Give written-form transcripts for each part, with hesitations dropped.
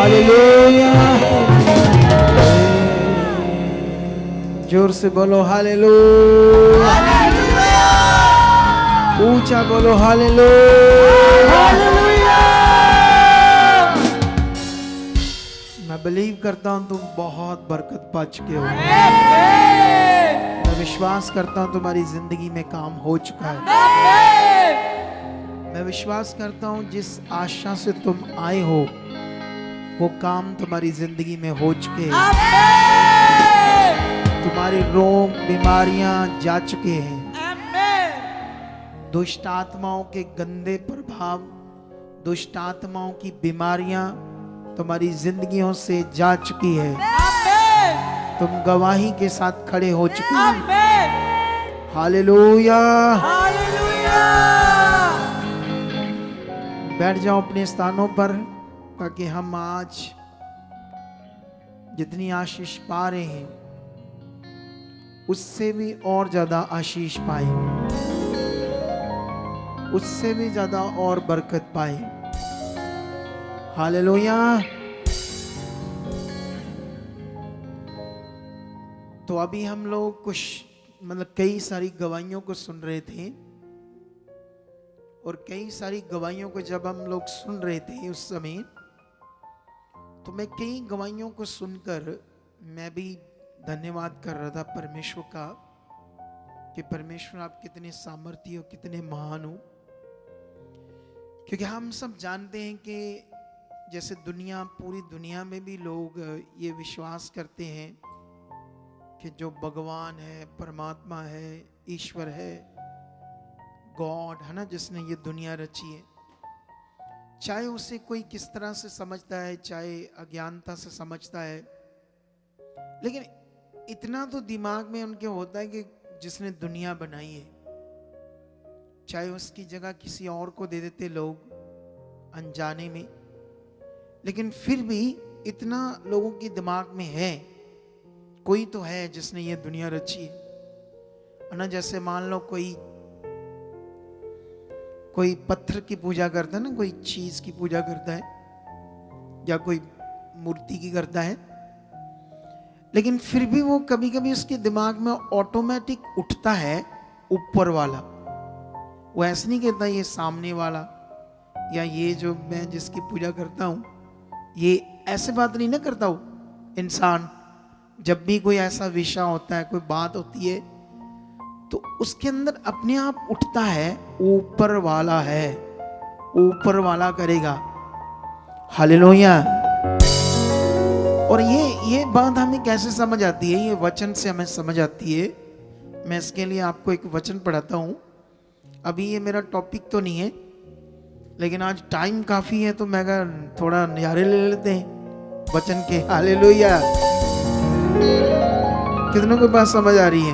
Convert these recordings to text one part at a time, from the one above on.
Hallelujah. जोर से बोलो हालेलुया। ऊंचा बोलो हालेलुया। मैं बिलीव करता हूं तुम बहुत बरकत पा चुके हो। मैं विश्वास करता हूं तुम्हारी जिंदगी में काम हो चुका है। मैं विश्वास करता हूं जिस आशा से तुम आए हो वो काम तुम्हारी जिंदगी में हो चुके हैं। तुम्हारे रोग बीमारियां जा चुके हैं। दुष्ट आत्माओं के गंदे प्रभाव, दुष्ट आत्माओं की बीमारियां तुम्हारी जिंदगियों से जा चुकी है। तुम गवाही के साथ खड़े हो चुके हो। हालेलुया। बैठ जाओ अपने स्थानों पर ताकि हम आज जितनी आशीष पा रहे हैं उससे भी और ज्यादा आशीष पाए, उससे भी ज्यादा और बरकत पाए। हालेलुया। तो अभी हम लोग कुछ कई सारी गवाहियों को सुन रहे थे और कई सारी गवाहियों को जब हम लोग सुन रहे थे उस समय तो मैं कई गवाहियों को सुनकर मैं भी धन्यवाद कर रहा था परमेश्वर का कि परमेश्वर आप कितने सामर्थी हो, कितने महान हो। क्योंकि हम सब जानते हैं कि जैसे दुनिया, पूरी दुनिया में भी लोग ये विश्वास करते हैं कि जो भगवान है, परमात्मा है, ईश्वर है, गॉड है ना, जिसने ये दुनिया रची है, चाहे उसे कोई किस तरह से समझता है, चाहे अज्ञानता से समझता है, लेकिन इतना तो दिमाग में उनके होता है कि जिसने दुनिया बनाई है, चाहे उसकी जगह किसी और को दे देते लोग अनजाने में, लेकिन फिर भी इतना लोगों के दिमाग में है कोई तो है जिसने ये दुनिया रची है। ना जैसे मान लो कोई पत्थर की पूजा करता है ना, कोई चीज की पूजा करता है या कोई मूर्ति की करता है, लेकिन फिर भी वो कभी कभी उसके दिमाग में ऑटोमेटिक उठता है ऊपर वाला। वो ऐसे नहीं कहता ये सामने वाला या ये जो मैं जिसकी पूजा करता हूं, ये ऐसे बात नहीं ना करता हो इंसान। जब भी कोई ऐसा विषय होता है, कोई बात होती है, तो उसके अंदर अपने आप उठता है ऊपर वाला है, ऊपर वाला करेगा। हालेलुया। और ये बात हमें कैसे समझ आती है? ये वचन से हमें समझ आती है। मैं इसके लिए आपको एक वचन पढ़ाता हूं। अभी ये मेरा टॉपिक तो नहीं है, लेकिन आज टाइम काफी है तो मैं थोड़ा नजारे ले लेते हैं वचन के। हालेलुया। कितनों के पास समझ आ रही है?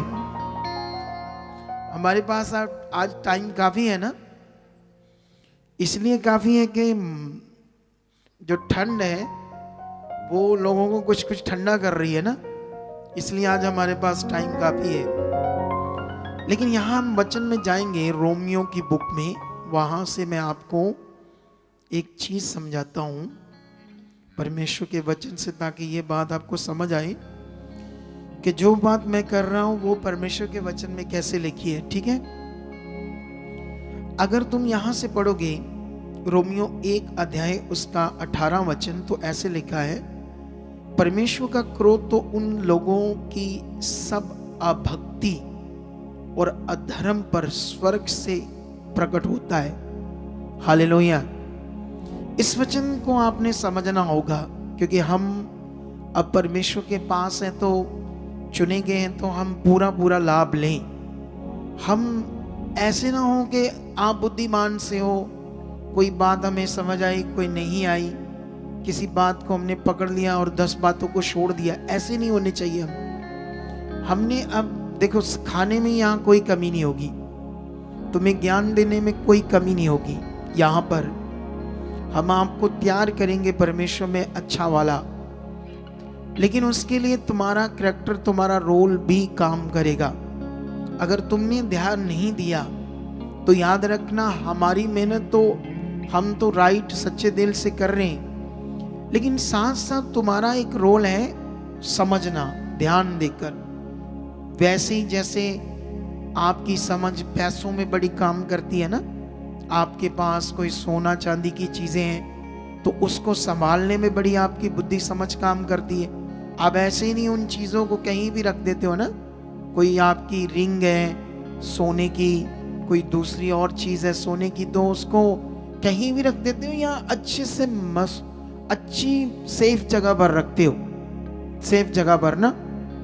हमारे पास आज टाइम काफी है ना, इसलिए काफी है कि जो ठंड है वो लोगों को कुछ कुछ ठंडा कर रही है ना, इसलिए आज हमारे पास टाइम काफी है। लेकिन यहां हम वचन में जाएंगे रोमियो की बुक में, वहां से मैं आपको एक चीज समझाता हूं परमेश्वर के वचन से, ताकि ये बात आपको समझ आए कि जो बात मैं कर रहा हूं वो परमेश्वर के वचन में कैसे लिखी है। ठीक है? अगर तुम यहां से पढ़ोगे रोमियो 1 अध्याय उसका 18 वचन, तो ऐसे लिखा है, परमेश्वर का क्रोध तो उन लोगों की सब अभक्ति और अधर्म पर स्वर्ग से प्रकट होता है। हालेलुया। इस वचन को आपने समझना होगा, क्योंकि हम अब परमेश्वर के पास हैं, तो चुने गए हैं, तो हम पूरा लाभ लें। हम ऐसे ना हो कि आप बुद्धिमान से हो, कोई बात हमें समझ आई, कोई नहीं आई, किसी बात को हमने पकड़ लिया और 10 बातों को छोड़ दिया। ऐसे नहीं होने चाहिए। हमने अब देखो, खाने में यहाँ कोई कमी नहीं होगी, तुम्हें ज्ञान देने में कोई कमी नहीं होगी। यहाँ पर हम आपको तैयार करेंगे परमेश्वर में अच्छा वाला, लेकिन उसके लिए तुम्हारा करैक्टर, तुम्हारा रोल भी काम करेगा। अगर तुमने ध्यान नहीं दिया तो याद रखना, हमारी मेहनत तो हम तो राइट सच्चे दिल से कर रहे हैं, लेकिन साथ साथ तुम्हारा एक रोल है समझना, ध्यान देकर। वैसे ही जैसे आपकी समझ पैसों में बड़ी काम करती है ना, आपके पास कोई सोना चांदी की चीजें हैं तो उसको संभालने में बड़ी आपकी बुद्धि समझ काम करती है। आप ऐसे ही नहीं उन चीजों को कहीं भी रख देते हो ना। कोई आपकी रिंग है सोने की, कोई दूसरी और चीज है सोने की, तो उसको कहीं भी रख देते हो या अच्छे से अच्छी सेफ जगह पर रखते हो, सेफ जगह पर ना,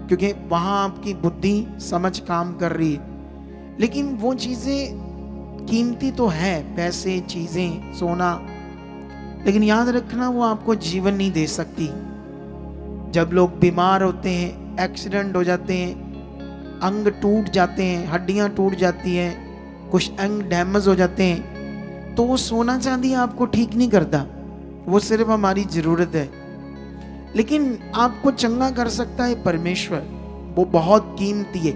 क्योंकि वहां आपकी बुद्धि समझ काम कर रही है। लेकिन वो चीजें कीमती तो है, पैसे, चीजें, सोना, लेकिन याद रखना वो आपको जीवन नहीं दे सकती। जब लोग बीमार होते हैं, एक्सीडेंट हो जाते हैं, अंग टूट जाते हैं, हड्डियां टूट जाती हैं, कुछ अंग डैमेज हो जाते हैं, तो वो सोना चांदी आपको ठीक नहीं करता, वो सिर्फ हमारी जरूरत है। लेकिन आपको चंगा कर सकता है परमेश्वर, वो बहुत कीमती है।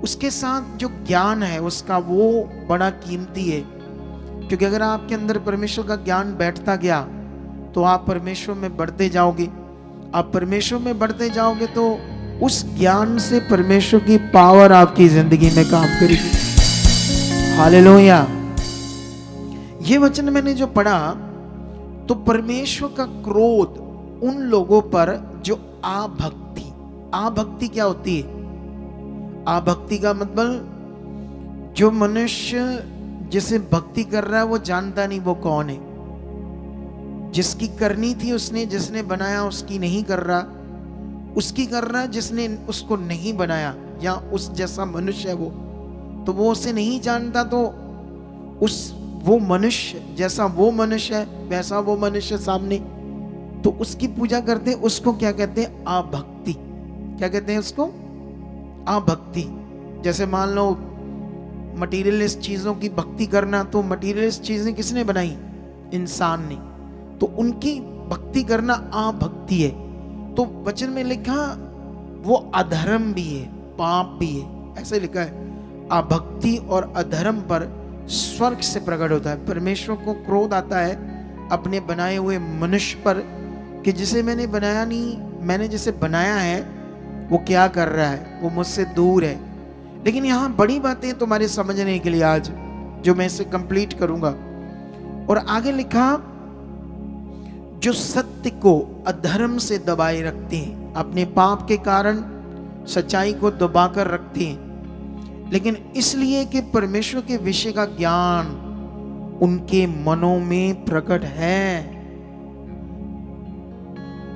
उसके साथ जो ज्ञान है उसका, वो बड़ा कीमती है, क्योंकि अगर आपके अंदर परमेश्वर का ज्ञान बैठता गया तो आप परमेश्वर में बढ़ते जाओगे। आप परमेश्वर में बढ़ते जाओगे तो उस ज्ञान से परमेश्वर की पावर आपकी जिंदगी में काम करेगी। हालेलुया। ये वचन मैंने जो पढ़ा, तो परमेश्वर का क्रोध उन लोगों पर जो आभक्ति क्या होती है? आभक्ति का मतलब जो मनुष्य जिसे भक्ति कर रहा है वो जानता नहीं वो कौन है। जिसकी करनी थी उसने, जिसने बनाया उसकी नहीं कर रहा, उसकी कर रहा जिसने उसको नहीं बनाया, या उस जैसा मनुष्य है वो, तो वो उसे नहीं जानता। तो वो मनुष्य जैसा वो मनुष्य है वैसा वो मनुष्य सामने, तो उसकी पूजा करते हैं। उसको क्या कहते हैं? आभक्ति। क्या कहते हैं उसको? आभक्ति। जैसे मान लो मटीरियलिस्ट चीजों की भक्ति करना, तो मटीरियलिस्ट चीजें किसने बनाई? इंसान ने। तो उनकी भक्ति करना आभक्ति है। तो वचन में लिखा वो अधर्म भी है, पाप भी है, ऐसे लिखा है। आभक्ति और अधर्म पर स्वर्ग से प्रकट होता है। परमेश्वर को क्रोध आता है अपने बनाए हुए मनुष्य पर कि जिसे मैंने बनाया नहीं, मैंने जिसे बनाया है वो क्या कर रहा है, वो मुझसे दूर है। लेकिन यहां बड़ी बातें तुम्हारे समझने के लिए आज जो मैं इसे कंप्लीट करूंगा। और आगे लिखा जो सत्य को अधर्म से दबाए रखते हैं, अपने पाप के कारण सच्चाई को दबाकर रखते हैं, लेकिन इसलिए कि परमेश्वर के विषय का ज्ञान उनके मनों में प्रकट है।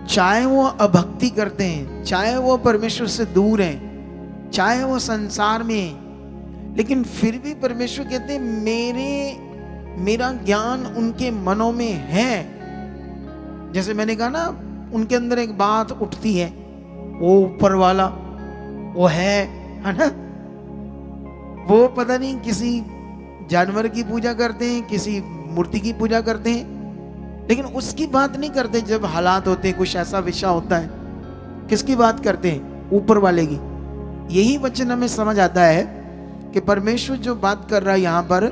चाहे वो अभक्ति करते हैं, चाहे वो परमेश्वर से दूर हैं, चाहे वो संसार में हैं, लेकिन फिर भी परमेश्वर कहते हैं मेरा ज्ञान उनके मनों में है। जैसे मैंने कहा ना, उनके अंदर एक बात उठती है, वो ऊपर वाला वो है ना। वो पता नहीं किसी जानवर की पूजा करते हैं, किसी मूर्ति की पूजा करते हैं, लेकिन उसकी बात नहीं करते। जब हालात होते हैं, कुछ ऐसा विषय होता है, किसकी बात करते हैं? ऊपर वाले की। यही वचन हमें समझ आता है कि परमेश्वर जो बात कर रहा है यहाँ पर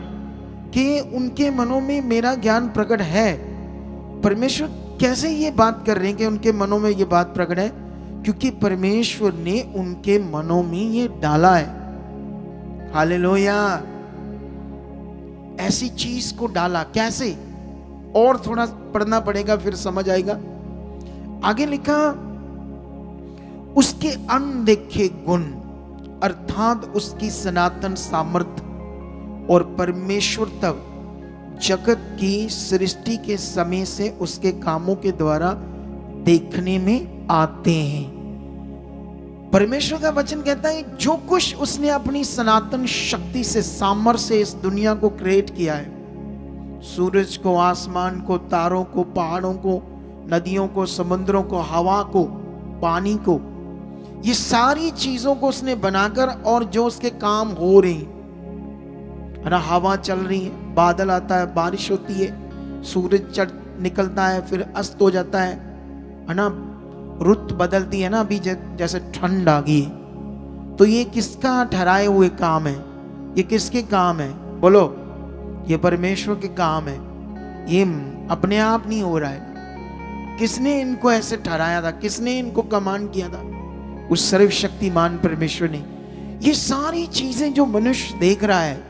कि उनके मनों में मेरा ज्ञान प्रकट है। परमेश्वर कैसे ये बात कर रहे हैं कि उनके मनों में ये बात प्रकट है? क्योंकि परमेश्वर ने उनके मनों में ये डाला है। हालेलुया। ऐसी चीज को डाला कैसे? और थोड़ा पढ़ना पड़ेगा फिर समझ आएगा। आगे लिखा उसके अनदेखे गुण, अर्थात उसकी सनातन सामर्थ्य और परमेश्वर तब जगत की सृष्टि के समय से उसके कामों के द्वारा देखने में आते हैं। परमेश्वर का वचन कहता है जो कुछ उसने अपनी सनातन शक्ति से, सामर्थ्य से इस दुनिया को क्रिएट किया है, सूरज को, आसमान को, तारों को, पहाड़ों को, नदियों को, समुद्रों को, हवा को, पानी को, ये सारी चीजों को उसने बनाकर, और जो उसके काम हो रहे हैं ना, हवा चल रही है, बादल आता है, बारिश होती है, सूरज निकलता है, फिर अस्त हो जाता है ना, रुत बदलती है ना। अभी जैसे ठंड आ गई, तो ये किसका ठहराए हुए काम है? ये किसके काम है? बोलो। ये परमेश्वर के काम है। ये अपने आप नहीं हो रहा है। किसने इनको ऐसे ठहराया था, किसने इनको कमांड किया था? उस सर्वशक्तिमान परमेश्वर ने। ये सारी चीजें जो मनुष्य देख रहा है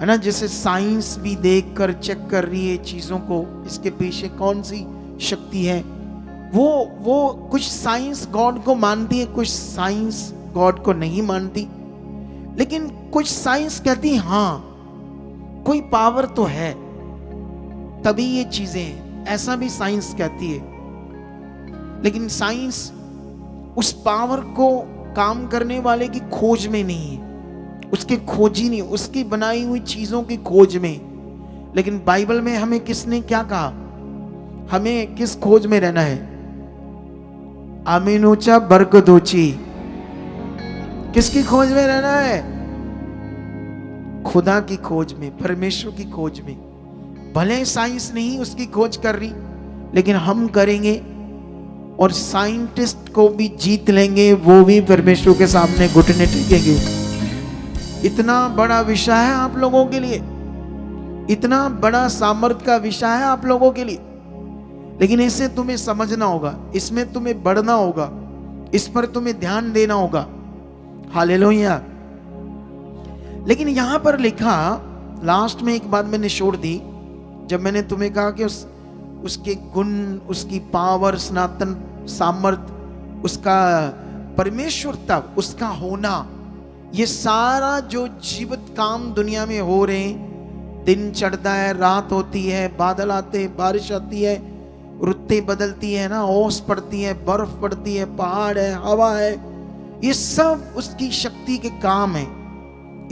ना, जैसे साइंस भी देख कर चेक कर रही है चीजों को, इसके पीछे कौन सी शक्ति है। वो कुछ साइंस गॉड को मानती है, कुछ साइंस गॉड को नहीं मानती। लेकिन कुछ साइंस कहती है हाँ कोई पावर तो है तभी ये चीजें हैं, ऐसा भी साइंस कहती है। लेकिन साइंस उस पावर को काम करने वाले की खोज में नहीं है, उसके खोजी नहीं, उसकी बनाई हुई चीजों की खोज में। लेकिन बाइबल में हमें किसने क्या कहा, हमें किस खोज में रहना है? आमीनोचा बरकदोची, किसकी खोज में रहना है? खुदा की खोज में, परमेश्वर की खोज में। भले साइंस नहीं उसकी खोज कर रही, लेकिन हम करेंगे और साइंटिस्ट को भी जीत लेंगे, वो भी परमेश्वर के सामने घुटने टेकेंगे। इतना बड़ा विषय है आप लोगों के लिए, इतना बड़ा सामर्थ का विषय है आप लोगों के लिए। लेकिन इसे तुम्हें समझना होगा, इसमें तुम्हें बढ़ना होगा, इस पर तुम्हें ध्यान देना होगा। हालेलुया। लेकिन यहां पर लिखा, लास्ट में एक बात मैंने छोड़ दी, जब मैंने तुम्हें कहा कि उसके गुण, उसकी पावर, सनातन सामर्थ, उसका परमेश्वरता, उसका होना, ये सारा जो जीवित काम दुनिया में हो रहे हैं, दिन चढ़ता है, रात होती है, बादल आते हैं, बारिश आती है, रुतें बदलती है ना, ओस पड़ती है, बर्फ पड़ती है, पहाड़ है, हवा है, ये सब उसकी शक्ति के काम है।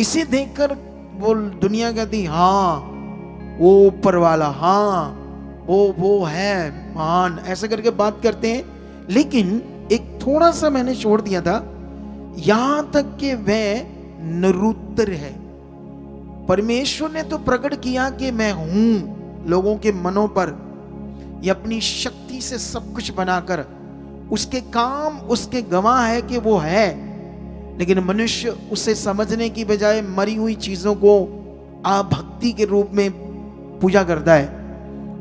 इसे देखकर वो दुनिया कहती हाँ वो ऊपर वाला, हाँ वो है महान, ऐसा करके बात करते हैं। लेकिन एक थोड़ा सा मैंने छोड़ दिया था, यहां तक कि वह निरुत्तर है। परमेश्वर ने तो प्रकट किया कि मैं हूं लोगों के मनों पर, ये अपनी शक्ति से सब कुछ बनाकर, उसके काम उसके गवाह है कि वो है। लेकिन मनुष्य उसे समझने की बजाय मरी हुई चीजों को अभक्ति के रूप में पूजा करता है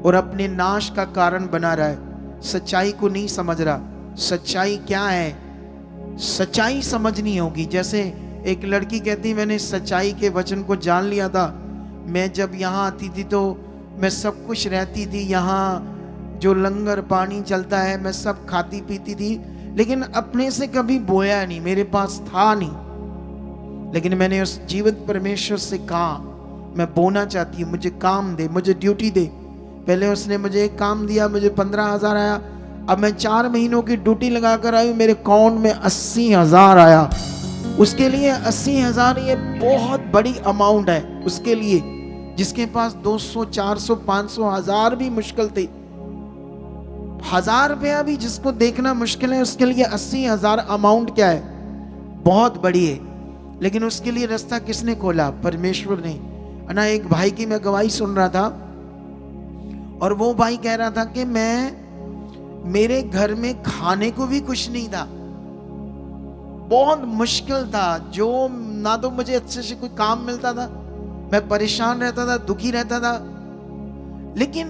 और अपने नाश का कारण बना रहा है। सच्चाई को नहीं समझ रहा। सच्चाई क्या है? सच्चाई समझनी होगी। जैसे एक लड़की कहती, मैंने सच्चाई के वचन को जान लिया था, मैं जब यहाँ आती थी तो मैं सब कुछ रहती थी, यहाँ जो लंगर पानी चलता है मैं सब खाती पीती थी, लेकिन अपने से कभी बोया नहीं, मेरे पास था नहीं। लेकिन मैंने उस जीवित परमेश्वर से कहा मैं बोना चाहती हूँ, मुझे काम दे, मुझे ड्यूटी दे। पहले उसने मुझे एक काम दिया, मुझे 15,000 आया। अब मैं 4 महीनों की ड्यूटी लगा कर आई हूँ, मेरे अकाउंट में 80,000 आया। उसके लिए 80,000 ये बहुत बड़ी अमाउंट है उसके लिए, जिसके पास 200, 400, 500, 1000 भी मुश्किल थे। 1000 रुपया भी जिसको देखना मुश्किल है, उसके लिए 80,000 अमाउंट क्या है? बहुत बड़ी है। लेकिन उसके लिए रास्ता किसने खोला? परमेश्वर ने। ना एक भाई की मैं गवाही सुन रहा था और वो भाई कह रहा था कि मेरे घर में खाने को भी कुछ नहीं था, बहुत मुश्किल था, जो ना तो मुझे अच्छे से कोई काम मिलता था, मैं परेशान रहता था, दुखी रहता था। लेकिन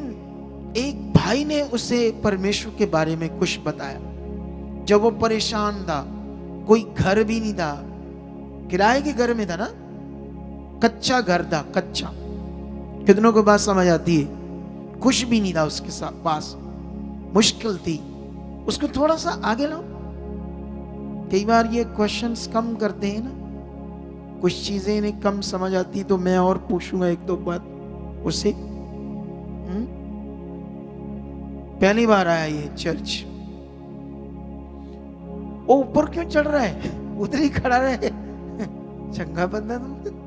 एक भाई ने उसे परमेश्वर के बारे में कुछ बताया। जब वो परेशान था, कोई घर भी नहीं था, किराए के घर में था ना, कच्चा घर था, कच्चा। कितनों को बात समझ आती है? कुछ भी नहीं था उसके साथ पास, मुश्किल थी। उसको थोड़ा सा आगे लाओ। कई बार ये क्वेश्चंस कम करते हैं ना, कुछ चीजें इन्हें कम समझ आती, तो मैं और पूछूंगा एक दो बात उससे। पहली बार आया ये चर्च, वो ऊपर क्यों चढ़ रहा है? उधर ही खड़ा रहे, चंगा बंदा तुम।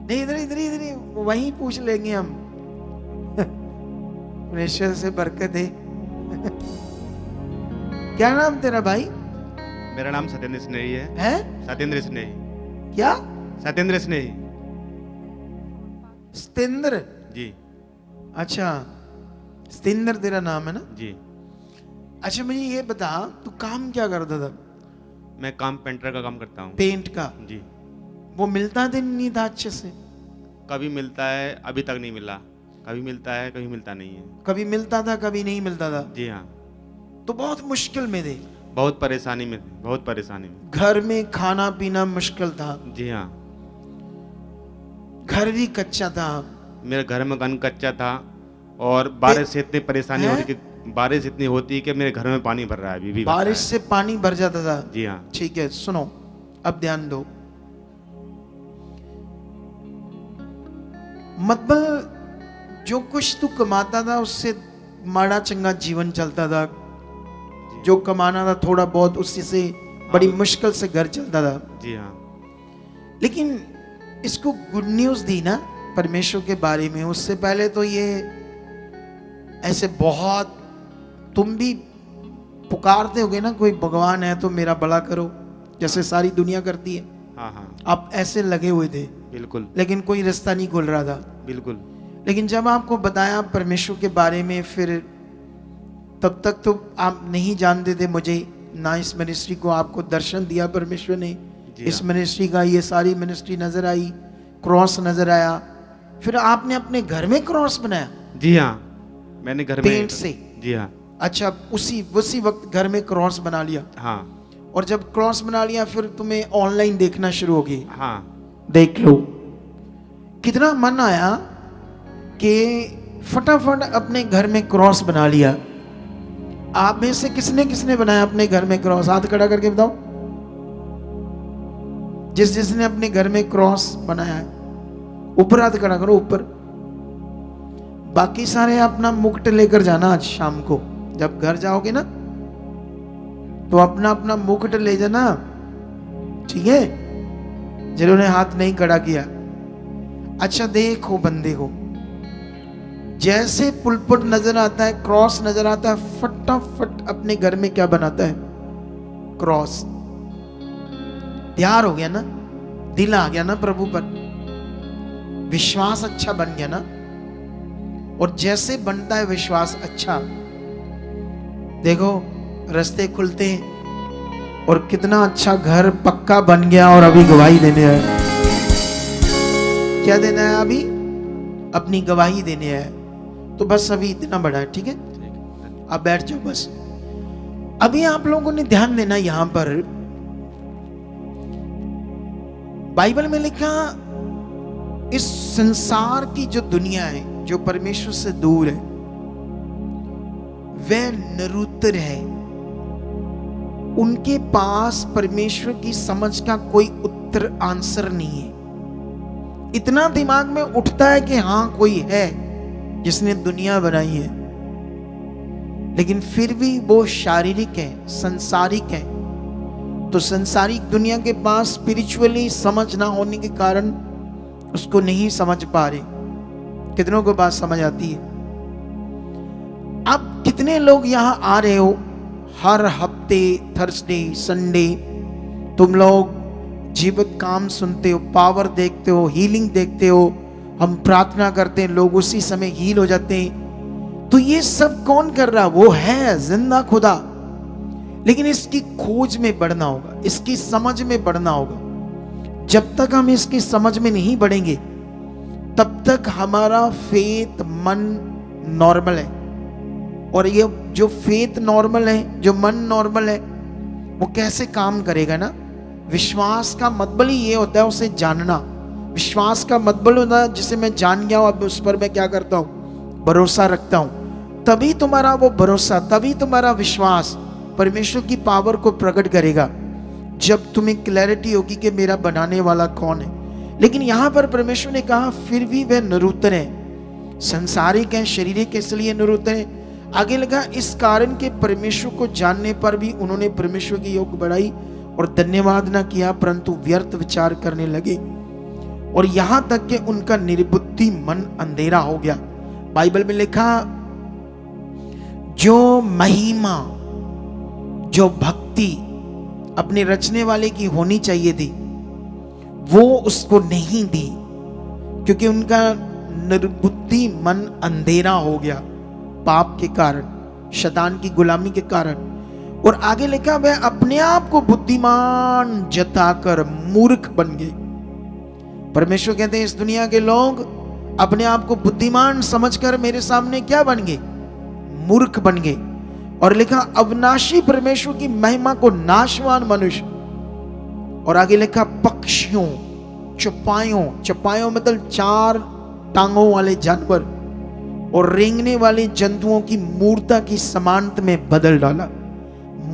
नहीं, इधर इधर इधर वहीं पूछ लेंगे हम। परमेश्वर से बरकत है। क्या नाम तेरा भाई? मेरा नाम सत्येंद्र स्नेही है। सत्येंद्र स्नेही। क्या? सत्येंद्र स्नेही। सत्येंद्र जी। अच्छा, सत्येंद्र तेरा नाम है ना? जी। अच्छा मुझे ये बता, तू काम क्या करता था? मैं काम पेंटर का काम करता हूँ। पेंट का? वो मिलता दिन नहीं था अच्छे से? कभी मिलता है, अभी तक नहीं मिला, कभी मिलता है, कभी मिलता नहीं है। कभी मिलता था, कभी नहीं मिलता था, जी हाँ, तो बहुत मुश्किल में थे, बहुत परेशानी में थे, बहुत परेशानी में। घर में खाना पीना मुश्किल था, जी हाँ, घर भी कच्चा था, मेरे घर में गन कच्चा था और बारिश से इतनी परेशानी हो हैं? रही कि बारिश इतनी होती है कि मेरे घर में पानी भर रहा है, अभी भी भरता बारिश है। से पानी भर जाता था। जी हाँ, ठीक है, सुनो, अब ध्यान दो। मतलब जो कुछ तू कमाता था उससे माड़ा चंगा जीवन चलता था, जो कमाना था थोड़ा बहुत उसी से बड़ी मुश्किल से घर चलता था। जी हाँ, लेकिन इसको गुड न्यूज दी ना परमेश्वर के बारे में। उससे पहले तो ये ऐसे बहुत, तुम भी पुकारते होगे ना, कोई भगवान है तो मेरा भला करो, जैसे सारी दुनिया करती है। हाँ हाँ, आप ऐसे लगे हुए थे, बिल्कुल लेकिन कोई रास्ता नहीं खुल रहा था। बिल्कुल। लेकिन जब आपको बताया परमेश्वर के बारे में, फिर तब तक तो आप नहीं जानते थे मुझे, ना इस मिनिस्ट्री को आपको दर्शन दिया परमेश्वर ने। जी इस हाँ। मिनिस्ट्री का, ये सारी मिनिस्ट्री नजर आई, क्रॉस नजर आया, फिर आपने अपने घर में क्रॉस बनाया जी हाँ, मैंने घर में पेंट से। जी हाँ, अच्छा, उसी वक्त घर में क्रॉस बना लिया, हाँ और जब क्रॉस बना लिया फिर तुम्हें ऑनलाइन देखना शुरू हो गई। हाँ, देख लो कितना मन आया कि फटाफट अपने घर में क्रॉस बना लिया। आप में से किसने किसने बनाया अपने घर में क्रॉस? हाथ खड़ा करके बताओ, जिसने अपने घर में क्रॉस बनाया है ऊपर हाथ खड़ा करो, ऊपर। बाकी सारे अपना मुकुट लेकर जाना आज शाम को, जब घर जाओगे ना तो अपना अपना मुकुट ले जाना, ठीक है, जिन्होंने हाथ नहीं खड़ा किया। अच्छा देखो बंदे को, जैसे पुलपट नजर आता है, क्रॉस नजर आता है, फटाफट अपने घर में क्या बनाता है? क्रॉस। तैयार हो गया ना, दिल आ गया ना प्रभु पर, विश्वास अच्छा बन गया ना। और जैसे बनता है विश्वास अच्छा, देखो रास्ते खुलते हैं और कितना अच्छा घर पक्का बन गया। और अभी गवाही देने है, क्या देना है अभी? अपनी गवाही देने है। तो बस अभी इतना बड़ा है, ठीक है, आप बैठ जाओ बस। अभी आप लोगों ने ध्यान देना, यहां पर बाइबल में लिखा, इस संसार की जो दुनिया है, जो परमेश्वर से दूर है, वह निरुत्तर है। उनके पास परमेश्वर की समझ का कोई उत्तर आंसर नहीं है। इतना दिमाग में उठता है कि हां कोई है जिसने दुनिया बनाई है, लेकिन फिर भी वो शारीरिक है, संसारिक है। तो संसारिक दुनिया के पास स्पिरिचुअली समझ ना होने के कारण उसको नहीं समझ पा रहे। कितनों को बात समझ आती है? अब कितने लोग यहां आ रहे हो हर हफ्ते, थर्सडे, संडे, तुम लोग जीवित काम सुनते हो, पावर देखते हो, हीलिंग देखते हो, हम प्रार्थना करते हैं, लोग उसी समय हील हो जाते हैं। तो ये सब कौन कर रहा? वो है जिंदा खुदा। लेकिन इसकी खोज में बढ़ना होगा, इसकी समझ में बढ़ना होगा। जब तक हम इसकी समझ में नहीं बढ़ेंगे तब तक हमारा फेथ मन नॉर्मल है। और ये जो फेथ नॉर्मल है, जो मन नॉर्मल है, वो कैसे काम करेगा ना? विश्वास का मतलब ही ये होता है उसे जानना। विश्वास का मतलब होता है जिसे मैं जान गया हूं, अब उस पर मैं क्या करता हूं? भरोसा रखता हूं। तभी तुम्हारा वो भरोसा, तभी तुम्हारा विश्वास परमेश्वर की पावर को प्रकट करेगा, जब तुम्हें क्लैरिटी होगी कि मेरा बनाने वाला कौन है। लेकिन यहां पर परमेश्वर ने कहा फिर भी वह निरुत्तर है, संसारिक है, शारीरिक, इसलिए निरुत्तर है। आगे लगा, इस कारण के परमेश्वर को जानने पर भी उन्होंने परमेश्वर की योग बढ़ाई और धन्यवाद ना किया, परंतु व्यर्थ विचार करने लगे, और यहां तक कि उनका निर्बुद्धि मन अंधेरा हो गया। बाइबल में लिखा, जो महिमा, जो भक्ति अपने रचने वाले की होनी चाहिए थी, वो उसको नहीं दी, क्योंकि उनका निर्बुद्धि मन अंधेरा हो गया पाप के कारण, शैतान की गुलामी के कारण। और आगे लिखा, वह अपने आप को बुद्धिमान जताकर मूर्ख बन गए। परमेश्वर कहते हैं इस दुनिया के लोग अपने आप को बुद्धिमान समझकर मेरे सामने क्या बन गए? मूर्ख बन गए। और लिखा अविनाशी परमेश्वर की महिमा को नाशवान मनुष्य। और आगे लिखा पक्षियों, चपायों मतलब 4 टांगों वाले जानवर और रेंगने वाले जंतुओं की मूर्ता की समानता में बदल डाला।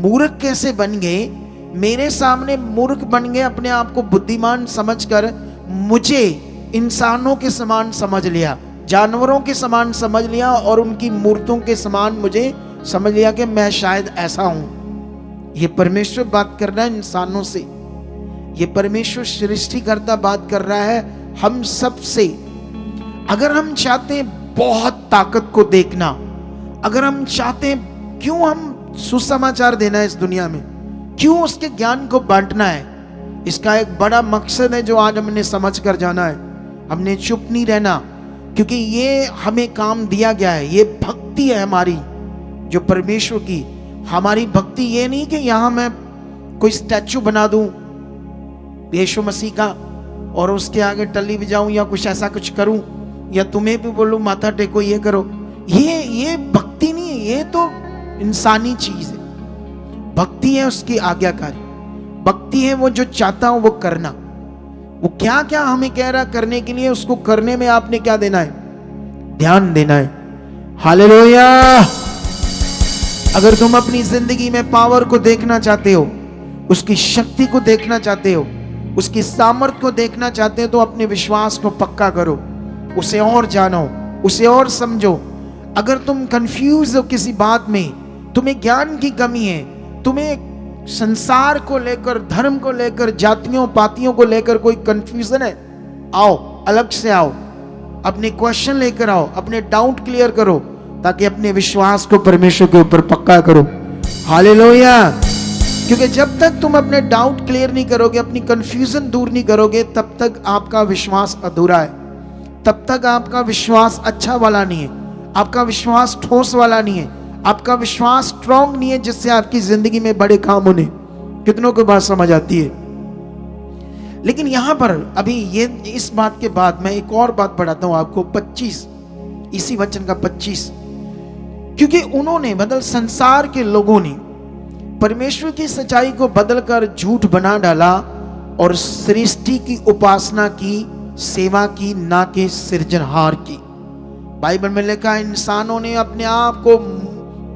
मूर्ख कैसे बन गए? मेरे सामने मूर्ख बन गए, अपने आप को बुद्धिमान समझकर मुझे इंसानों के समान समझ लिया, जानवरों के समान समझ लिया और उनकी मूर्तों के समान मुझे समझ लिया कि मैं शायद ऐसा हूं। ये परमेश्वर बात कर रहा है इंसानों से, ये परमेश्वर सृष्टिकर्ता बात कर रहा है हम सब से। अगर हम चाहते हैं बहुत ताकत को देखना, अगर हम चाहते हैं, क्यों हम सुसमाचार देना है इस दुनिया में, क्यों उसके ज्ञान को बांटना है, इसका एक बड़ा मकसद है जो आज हमने समझ कर जाना है। हमने चुप नहीं रहना, क्योंकि ये हमें काम दिया गया है। ये भक्ति है हमारी जो परमेश्वर की। हमारी भक्ति ये नहीं कि यहां मैं कोई स्टैचू बना दूं यीशु मसीह का और उसके आगे टल्ली बजाऊं या कुछ ऐसा कुछ करूं, या तुम्हें भी बोलूं माथा टेको ये करो। ये भक्ति नहीं है, ये तो इंसानी चीज है। भक्ति है उसकी आज्ञाकारी, भक्ति है वो जो चाहता हूं वो करना। वो क्या क्या हमें कह रहा करने के लिए, उसको करने में आपने क्या देना है? ध्यान देना है। हालेलुया। अगर तुम अपनी जिंदगी में पावर को देखना चाहते हो, उसकी शक्ति को देखना चाहते हो, उसकी सामर्थ्य को देखना चाहते हो, तो अपने विश्वास को पक्का करो, उसे और जानो, उसे और समझो। अगर तुम कंफ्यूज हो किसी बात में, तुम्हें ज्ञान की कमी है, तुम्हें संसार को लेकर, धर्म को लेकर, जातियों पातियों को लेकर कोई कंफ्यूजन है, आओ, अलग से आओ, अपने क्वेश्चन लेकर आओ, अपने डाउट क्लियर करो, ताकि अपने विश्वास को परमेश्वर के ऊपर पक्का करो। हालेलुया। क्योंकि जब तक तुम अपने डाउट क्लियर नहीं करोगे, अपनी कंफ्यूजन दूर नहीं करोगे, तब तक आपका विश्वास अधूरा है, तब तक आपका विश्वास अच्छा वाला नहीं है, आपका विश्वास ठोस वाला नहीं है, आपका विश्वास स्ट्रांग नहीं है, जिससे आपकी जिंदगी में बड़े काम होने। कितनों को बात समझ आती है? लेकिन यहां पर अभी ये इस बात के बाद मैं एक और बात पढ़ाता हूं आपको, 25 इसी वचन का 25। क्योंकि उन्होंने मतलब संसार के लोगों ने परमेश्वर की सच्चाई को बदलकर झूठ बना डाला और सृष्टि की उपासना की, सेवा की, ना कि सृजनहार की। बाइबल में लिखा है इंसानों ने अपने आप को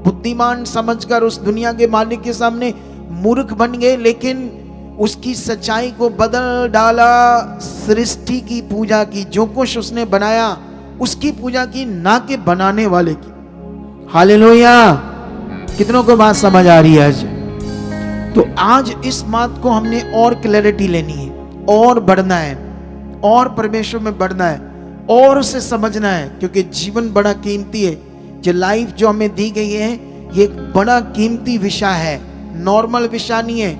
बुद्धिमान समझकर उस दुनिया के मालिक के सामने मूर्ख बन गए, लेकिन उसकी सच्चाई को बदल डाला, सृष्टि की पूजा की, जो कुछ उसने बनाया उसकी पूजा की, ना कि बनाने वाले की। हालेलुया। कितनों को बात समझ आ रही है आज? तो आज इस बात को हमने और क्लैरिटी लेनी है, और बढ़ना है, और परमेश्वर में बढ़ना है, और उसे समझना है, क्योंकि जीवन बड़ा कीमती है। जो लाइफ जो हमें दी गई है, ये एक बड़ा कीमती विषय है, नॉर्मल विषय नहीं है।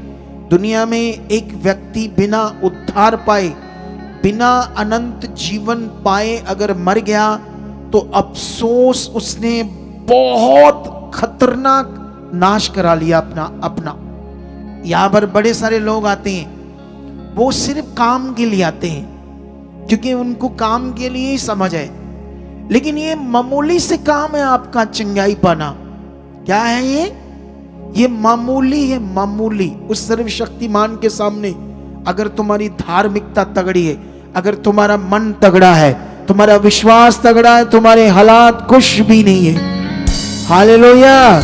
दुनिया में एक व्यक्ति बिना उद्धार पाए, बिना अनंत जीवन पाए अगर मर गया, तो अफसोस, उसने बहुत खतरनाक नाश करा लिया अपना। यहां पर बड़े सारे लोग आते हैं, वो सिर्फ काम के लिए आते हैं, क्योंकि उनको काम के लिए ही समझ है। लेकिन ये मामूली से काम है आपका चंगाई पाना। क्या है ये मामूली है, मामूली। उस सर्वशक्तिमान के सामने अगर तुम्हारी धार्मिकता तगड़ी है, अगर तुम्हारा मन तगड़ा है, तुम्हारा विश्वास तगड़ा है, तुम्हारे हालात कुछ भी नहीं है। हालेलुया।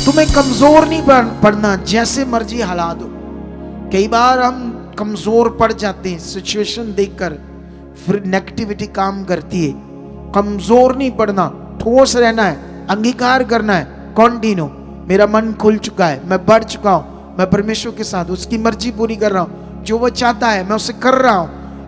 तुम्हें कमजोर नहीं पड़ना, जैसे मर्जी हालात हो। कई बार हम कमजोर पड़ जाते हैं सिचुएशन देखकर, फिर नेगेटिविटी काम करती है। कमजोर नहीं पड़ना, ठोस रहना है, अंगीकार करना है, कॉन्टिन्यू। मेरा मन खुल चुका है, मैं बढ़ चुका हूं, मैं परमेश्वर के साथ उसकी मर्जी पूरी कर रहा हूं, जो वो चाहता है मैं उसे कर रहा हूं।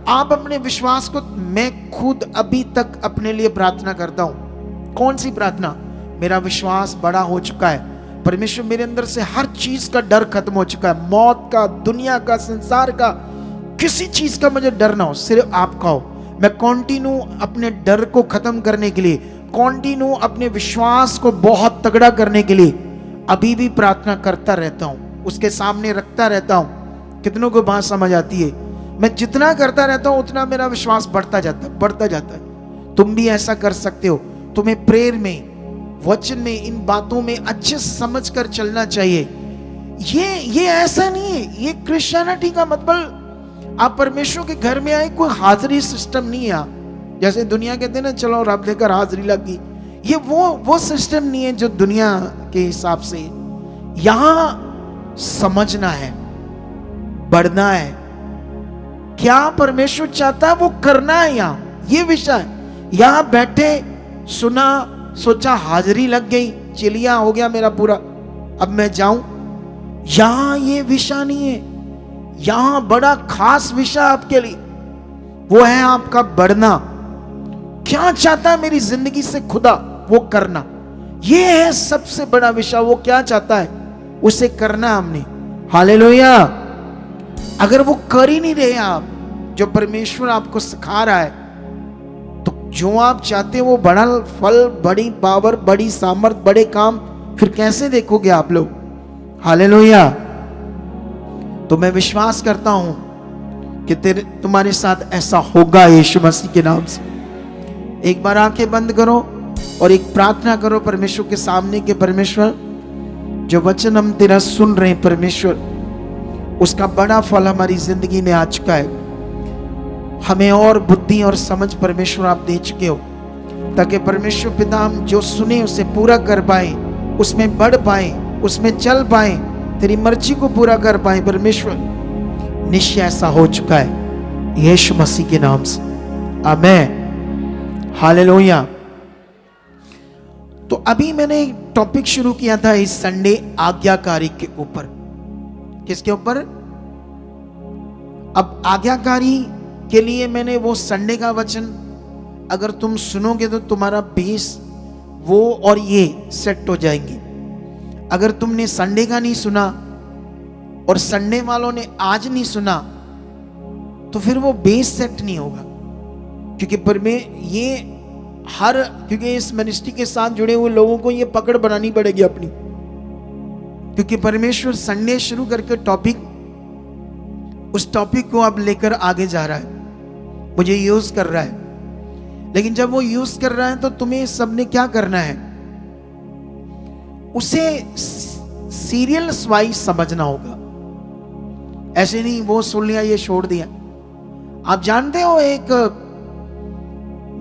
आप अपने विश्वास को, मैं खुद अभी तक अपने लिए प्रार्थना करता हूं। कौन सी प्रार्थना? मेरा विश्वास बड़ा हो चुका है, परमेश्वर मेरे अंदर से हर चीज का डर खत्म हो चुका है, मौत का, दुनिया का, संसार का, किसी चीज का मुझे डर ना हो, सिर्फ आपका हो। मैं कंटिन्यू अपने डर को खत्म करने के लिए, कंटिन्यू अपने विश्वास को बहुत तगड़ा करने के लिए अभी भी प्रार्थना करता रहता हूं, उसके सामने रखता रहता हूं। कितनों को बात समझ आती है? मैं जितना करता रहता हूं उतना मेरा विश्वास बढ़ता जाता है। तुम भी ऐसा कर सकते हो। तुम्हें प्रेयर में, वचन में, इन बातों में अच्छे से समझ कर चलना चाहिए। ये ऐसा नहीं है, ये क्रिश्चियनिटी का मतलब आप परमेश्वर के घर में आए, कोई हाजिरी सिस्टम नहीं है। जैसे दुनिया कहते हैं ना, चलो रब देकर हाजिरी लगी, ये वो सिस्टम नहीं है जो दुनिया के हिसाब से। यहां समझना है, बढ़ना है, क्या परमेश्वर चाहता है वो करना है। यहां ये विषय, यहां बैठे सुना, सोचा हाजिरी लग गई, चिलिया हो गया मेरा पूरा, अब मैं जाऊं, यहां ये विषय नहीं है। यहां बड़ा खास विषय आपके लिए, वो है आपका बढ़ना। क्या चाहता है मेरी जिंदगी से खुदा, वो करना। ये है सबसे बड़ा विषय। वो क्या चाहता है उसे करना हमने। हालेलुया। अगर वो कर ही नहीं रहे आप, जो परमेश्वर आपको सिखा रहा है, तो जो आप चाहते हैं वो बड़ा फल, बड़ी पावर, बड़ी सामर्थ, बड़े काम फिर कैसे देखोगे आप लोग। हालेलुया। तो मैं विश्वास करता हूं कि तुम्हारे साथ ऐसा होगा यीशु मसीह के नाम से। एक बार आंखें बंद करो और एक प्रार्थना करो परमेश्वर के सामने कि परमेश्वर, जो वचन हम तेरा सुन रहे हैं परमेश्वर, उसका बड़ा फल हमारी जिंदगी में आ चुका है। हमें और बुद्धि और समझ परमेश्वर आप दे चुके हो, ताकि परमेश्वर पिता हम जो सुने उसे पूरा कर पाए, उसमें बढ़ पाए, उसमें चल पाए, तेरी मर्जी को पूरा कर पाए। परमेश्वर निश्चय ऐसा हो चुका है यीशु मसीह के नाम से। आमीन। हालेलुया। तो अभी मैंने एक टॉपिक शुरू किया था इस संडे, आज्ञाकारी के ऊपर। किसके ऊपर? अब आज्ञाकारी के लिए मैंने वो संडे का वचन, अगर तुम सुनोगे तो तुम्हारा बेस वो और ये सेट हो जाएंगे। अगर तुमने संडे का नहीं सुना और संडे वालों ने आज नहीं सुना, तो फिर वो बेस सेट नहीं होगा। क्योंकि क्योंकि इस मिनिस्ट्री के साथ जुड़े हुए लोगों को ये पकड़ बनानी पड़ेगी अपनी, क्योंकि परमेश्वर संडे शुरू करके उस टॉपिक को अब लेकर आगे जा रहा है, मुझे यूज कर रहा है। लेकिन जब वो यूज कर रहा है तो तुम्हें सबने क्या करना है, उसे सीरियल वाइज समझना होगा। ऐसे नहीं वो सुन लिया ये छोड़ दिया। आप जानते हो,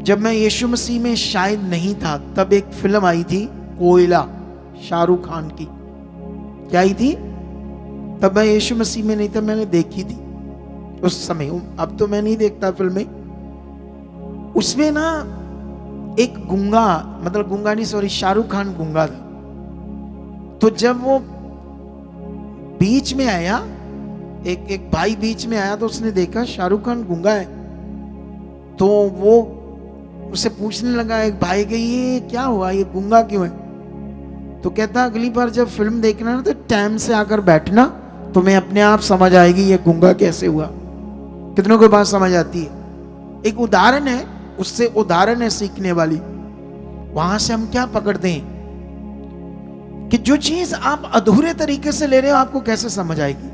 जब मैं यीशु मसीह में शायद नहीं था, तब एक फिल्म आई थी कोयला, शाहरुख खान की। क्या आई थी? तब मैं यीशु मसीह में नहीं था, मैंने देखी थी उस समय। अब तो मैं नहीं देखता फिल्में। उसमें ना एक गूंगा, मतलब गूंगा नहीं, सॉरी, शाहरुख खान गूंगा था। तो जब वो बीच में आया, एक भाई बीच में आया, तो उसने देखा शाहरुख खान गूंगा है, तो वो उसे पूछने लगा एक भाई के, ये क्या हुआ, ये गूंगा क्यों है? तो कहता, अगली बार जब फिल्म देखना ना तो टाइम से आकर बैठना, तुम्हें अपने आप समझ आएगी ये गूंगा कैसे हुआ। कितनों को बात समझ आती है? एक उदाहरण है, उससे उदाहरण है सीखने वाली। वहां से हम क्या पकड़ते हैं कि जो चीज आप अधूरे तरीके से ले रहे हो, आपको कैसे समझ आएगी।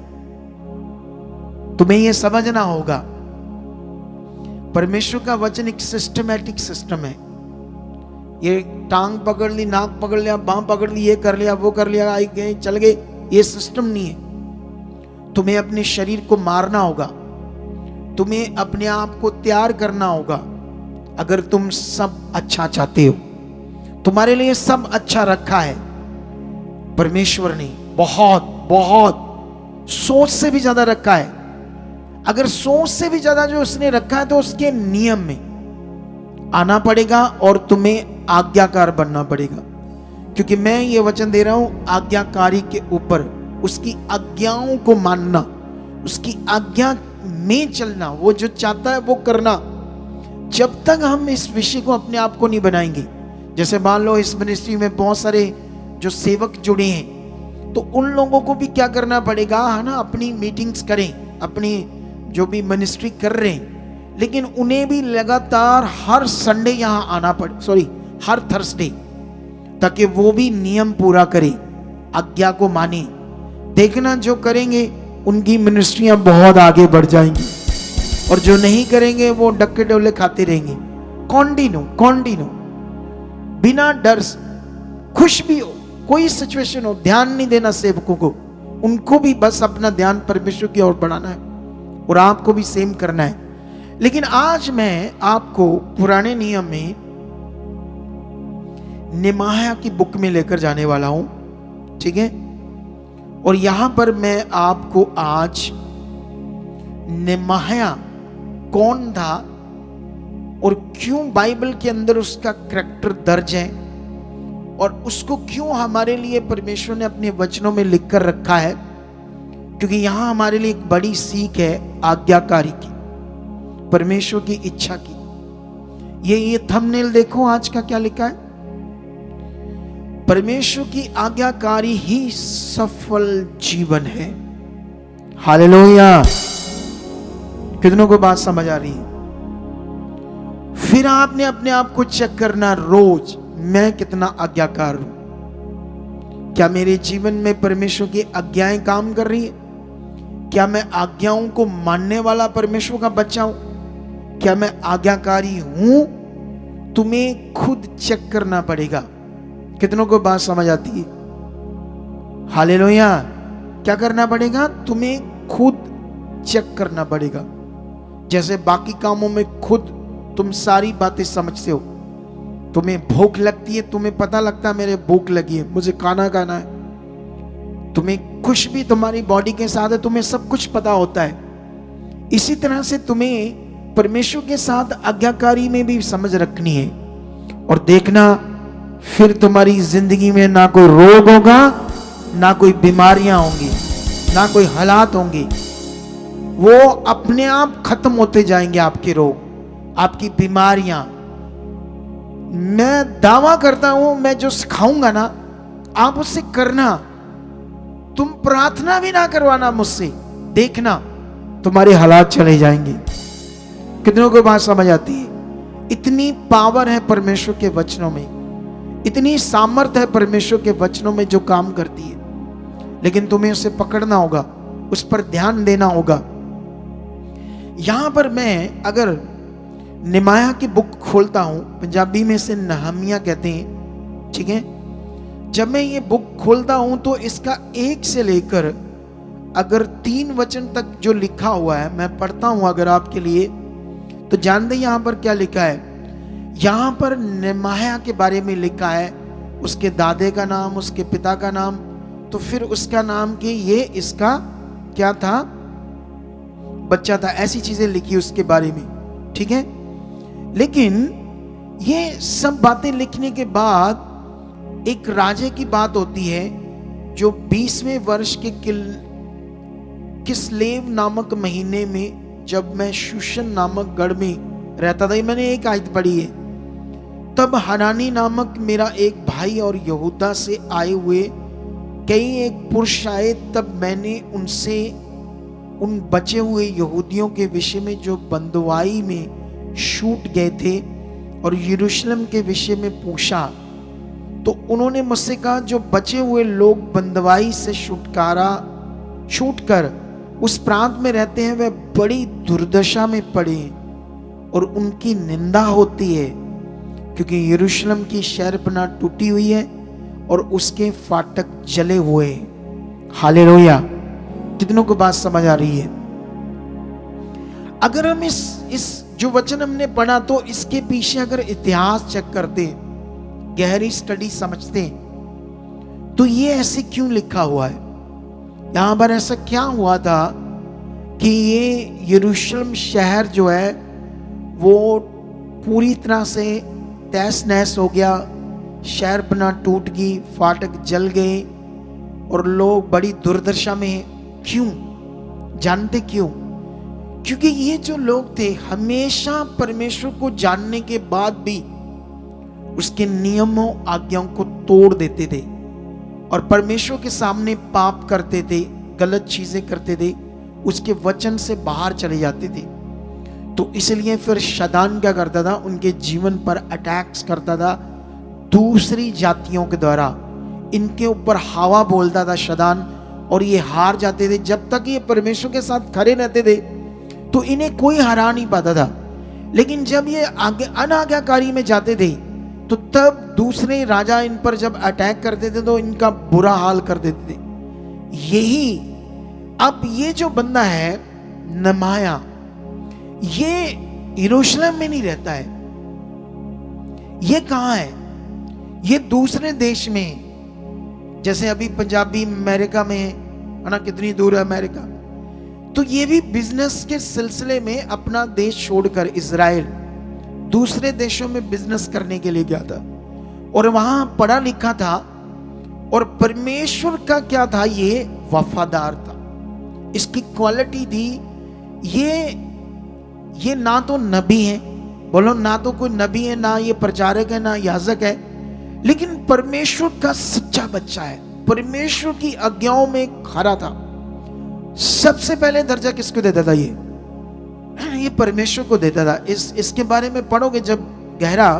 तुम्हें यह समझना होगा, परमेश्वर का वचन एक सिस्टमैटिक सिस्टम है। ये टांग पकड़ ली, नाक पकड़ लिया, बांह पकड़ ली, ये कर लिया, वो कर लिया, आई गए, चल गए, ये सिस्टम नहीं है। तुम्हें अपने शरीर को मारना होगा, तुम्हें अपने आप को तैयार करना होगा। अगर तुम सब अच्छा चाहते हो, तुम्हारे लिए सब अच्छा रखा है परमेश्वर ने, बहुत बहुत सोच से भी ज्यादा रखा है। अगर सोच से भी ज्यादा जो उसने रखा है, तो उसके नियम में आना पड़ेगा और तुम्हें आज्ञाकार बनना पड़ेगा। क्योंकि मैं ये वचन दे रहा हूं आज्ञाकारी के ऊपर, उसकी आज्ञाओं को मानना, उसकी आज्ञा में चलना, वो जो चाहता है वो करना। जब तक हम इस विषय को अपने आप को नहीं बनाएंगे, जैसे मान लो इस मिनिस्ट्री में बहुत सारे जो सेवक जुड़े हैं, तो उन लोगों को भी क्या करना पड़ेगा, है ना, अपनी मीटिंग्स करें, अपनी जो भी मिनिस्ट्री कर रहे हैं, लेकिन उन्हें भी लगातार हर संडे यहां आना पड़े, सॉरी हर थर्सडे, ताकि वो भी नियम पूरा करे, आज्ञा को माने। देखना जो करेंगे उनकी मिनिस्ट्रियां बहुत आगे बढ़ जाएंगी, और जो नहीं करेंगे वो डक्के डोले खाते रहेंगे। कॉन्टिन्यू बिना डर से, खुश भी हो, कोई सिचुएशन हो, ध्यान नहीं देना सेवकों को, उनको भी बस अपना ध्यान परमेश्वर की ओर बढ़ाना है और आपको भी सेम करना है। लेकिन आज मैं आपको पुराने नियम में नेमाया की बुक में लेकर जाने वाला हूं, ठीक है। और यहां पर मैं आपको आज नेमाया कौन था और क्यों बाइबल के अंदर उसका करैक्टर दर्ज है और उसको क्यों हमारे लिए परमेश्वर ने अपने वचनों में लिखकर रखा है, क्योंकि यहां हमारे लिए एक बड़ी सीख है आज्ञाकारी की, परमेश्वर की इच्छा की। ये थंबनेल देखो, आज का क्या लिखा है, परमेश्वर की आज्ञाकारी ही सफल जीवन है। हालेलुया। कितनों को बात समझ आ रही है? फिर आपने अपने आप को चेक करना रोज, मैं कितना आज्ञाकार हूं? क्या मेरे जीवन में परमेश्वर की आज्ञाएं काम कर रही है? क्या मैं आज्ञाओं को मानने वाला परमेश्वर का बच्चा हूं? क्या मैं आज्ञाकारी हूं? तुम्हें खुद चेक करना पड़ेगा। कितनों को बात समझ आती है? हालेलुया। क्या करना पड़ेगा? तुम्हें खुद चेक करना पड़ेगा। जैसे बाकी कामों में खुद तुम सारी बातें समझते हो, तुम्हें भूख लगती है, तुम्हें पता लगता है मेरे भूख लगी है, मुझे खाना खाना है। तुम्हें कुछ भी तुम्हारी बॉडी के साथ है, तुम्हें सब कुछ पता होता है। इसी तरह से तुम्हें परमेश्वर के साथ आज्ञाकारी में भी समझ रखनी है। और देखना, फिर तुम्हारी जिंदगी में ना कोई रोग होगा, ना कोई बीमारियां होंगी, ना कोई हालात होंगे। वो अपने आप खत्म होते जाएंगे, आपके रोग, आपकी बीमारियां। मैं दावा करता हूं, मैं जो सिखाऊंगा ना, आप उससे करना। तुम प्रार्थना भी ना करवाना मुझसे, देखना तुम्हारे हालात चले जाएंगे। कितनों को बात समझ आती है? इतनी पावर है परमेश्वर के वचनों में, इतनी सामर्थ्य है परमेश्वर के वचनों में जो काम करती है। लेकिन तुम्हें उसे पकड़ना होगा, उस पर ध्यान देना होगा। यहां पर मैं अगर नेमाया की बुक खोलता हूं, पंजाबी में से नहमिया कहते हैं, ठीक है। जब मैं ये बुक खोलता हूं तो इसका 1 से लेकर अगर 3 वचन तक जो लिखा हुआ है मैं पढ़ता हूं अगर आपके लिए, तो जानते हैं यहां पर क्या लिखा है। यहां पर नेमाया के बारे में लिखा है, उसके दादे का नाम, उसके पिता का नाम, तो फिर उसका नाम कि ये इसका क्या था, बच्चा था, ऐसी चीजें लिखी उसके बारे में, ठीक है। लेकिन ये सब बातें लिखने के बाद एक राजे की बात होती है जो 20वें वर्ष के किस्लेव नामक महीने में, जब मैं शूशन नामक गढ़ में रहता था, मैंने एक आयत पढ़ी है, तब हनानी नामक मेरा एक भाई और यहूदा से आए हुए कई एक पुरुष आए, तब मैंने उनसे उन बचे हुए यहूदियों के विषय में जो बंदवाई में छूट गए थे और यरूशलेम के विषय में पूछा। तो उन्होंने मुझसे कहा, जो बचे हुए लोग बंदवाई से छूटकर उस प्रांत में रहते हैं, वे बड़ी दुर्दशा में पड़े और उनकी निंदा होती है, क्योंकि यरूशलेम की शहरपनाह टूटी हुई है और उसके फाटक जले हुए। हालेलुया। कितनों को बात समझ आ रही है? अगर हम इस जो वचन हमने पढ़ा, तो इसके पीछे अगर इतिहास चेक करते, गहरी स्टडी समझते, तो ये ऐसे क्यों लिखा हुआ है। यहां पर ऐसा क्या हुआ था कि ये यरूशलेम शहर जो है वो पूरी तरह से तहस नहस हो गया, शहरपनाह टूट गई, फाटक जल गए और लोग बड़ी दुर्दशा में हैं। क्यों? जानते क्यों? क्योंकि ये जो लोग थे हमेशा परमेश्वर को जानने के बाद भी उसके नियमों आज्ञाओं को तोड़ देते थे और परमेश्वर के सामने पाप करते थे, गलत चीजें करते थे, उसके वचन से बाहर चले जाते थे। तो इसलिए फिर शैतान क्या करता था, उनके जीवन पर अटैक्स करता था दूसरी जातियों के द्वारा, इनके ऊपर हवा बोलता था शैतान और ये हार जाते थे। जब तक ये परमेश्वर के साथ खड़े रहते थे तो इन्हें कोई हरा नहीं पाता था, लेकिन जब ये आगे अनाज्ञाकारी में जाते थे तो तब दूसरे राजा इन पर जब अटैक करते थे तो इनका बुरा हाल कर देते थे। यही अब ये जो बंदा है नमाया, ये यरूशलेम में नहीं रहता है, ये कहां है? ये दूसरे देश में, जैसे अभी पंजाबी अमेरिका में है ना, कितनी दूर है अमेरिका। तो ये भी बिजनेस के सिलसिले में अपना देश छोड़कर इजराइल दूसरे देशों में बिजनेस करने के लिए गया था और वहां पढ़ा लिखा था और परमेश्वर का क्या था, ये वफादार था, इसकी क्वालिटी थी। ये ना तो नबी है, बोलो ना तो कोई नबी है, ना ये प्रचारक है, ना याजक है, लेकिन परमेश्वर का सच्चा बच्चा है, परमेश्वर की आज्ञाओं में खरा था। सबसे पहले दर्जा किसको देता था? ये परमेश्वर को देता था। इसके बारे में पढ़ोगे जब गहरा,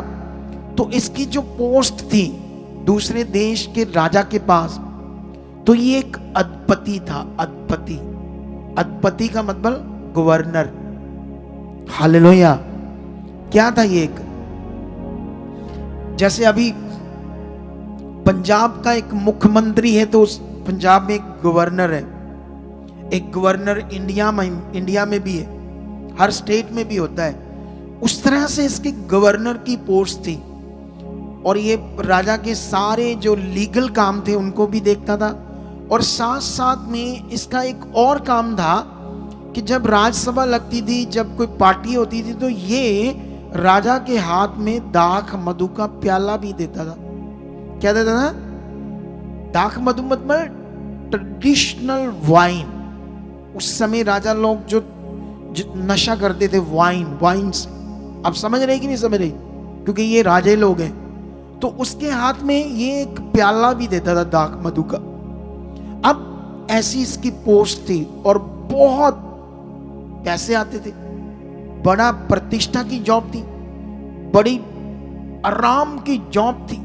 तो इसकी जो पोस्ट थी दूसरे देश के राजा के पास, तो ये एक अधिपति था। अधिपति का मतलब गवर्नर। हालेलुया। क्या था ये? एक जैसे अभी पंजाब का एक मुख्यमंत्री है तो उस पंजाब में एक गवर्नर है। एक गवर्नर इंडिया में भी है, हर स्टेट में भी होता है। उस तरह से इसकी गवर्नर की पोस्ट थी और ये राजा के सारे जो लीगल काम थे उनको भी देखता था। और साथ साथ में इसका एक और काम था कि जब राज्यसभा लगती थी, जब कोई पार्टी होती थी, तो ये राजा के हाथ में दाख मधु का प्याला भी देता था। क्या देता था? दाख मधु मतलब ट्रेडिशनल वाइन। उस समय राजा लोग जो नशा करते थे वाइन से। अब समझ रहे कि नहीं समझ रहे? क्योंकि ये राजे लोग हैं, तो उसके हाथ में ये एक प्याला भी देता था दाख मधु का। अब ऐसी इसकी पोस्ट थी और बहुत पैसे आते थे, बड़ा प्रतिष्ठा की जॉब थी, बड़ी आराम की जॉब थी,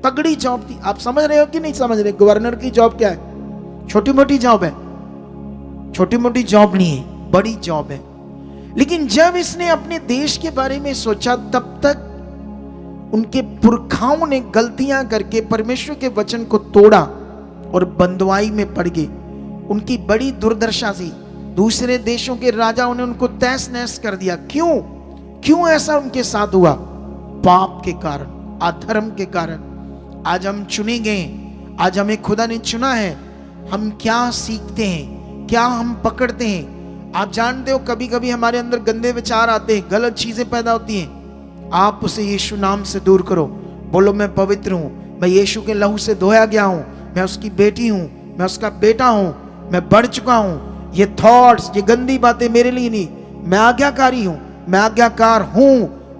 तगड़ी जॉब थी। आप समझ रहे हो कि नहीं समझ रहे? गवर्नर की जॉब क्या है? छोटी मोटी जॉब है? छोटी मोटी जॉब नहीं है, बड़ी जॉब है। लेकिन जब इसने अपने देश के बारे में सोचा, तब तक उनके पुरखाओं ने गलतियां करके परमेश्वर के वचन को तोड़ा और बंदवाई में पड़ गए। उनकी बड़ी दुर्दशा थी। दूसरे देशों के राजाओं ने उनको तहस नहस कर दिया। क्यों ऐसा उनके साथ हुआ? पाप के कारण, अधर्म के कारण। आज हम चुने गए, आज हमें खुदा ने चुना है। हम क्या सीखते हैं, क्या हम पकड़ते हैं? आप जानते हो कभी कभी हमारे अंदर गंदे विचार आते हैं, गलत चीजें पैदा होती हैं। आप उसे यीशु नाम से दूर करो। बोलो मैं पवित्र हूं, मैं यीशु के लहू से धोया गया हूं, मैं उसकी बेटी हूं, मैं उसका बेटा हूं, मैं बढ़ चुका हूं। ये थॉट्स, ये गंदी बातें मेरे लिए नहीं। मैं आज्ञाकारी हूं, मैं आज्ञाकार हूं,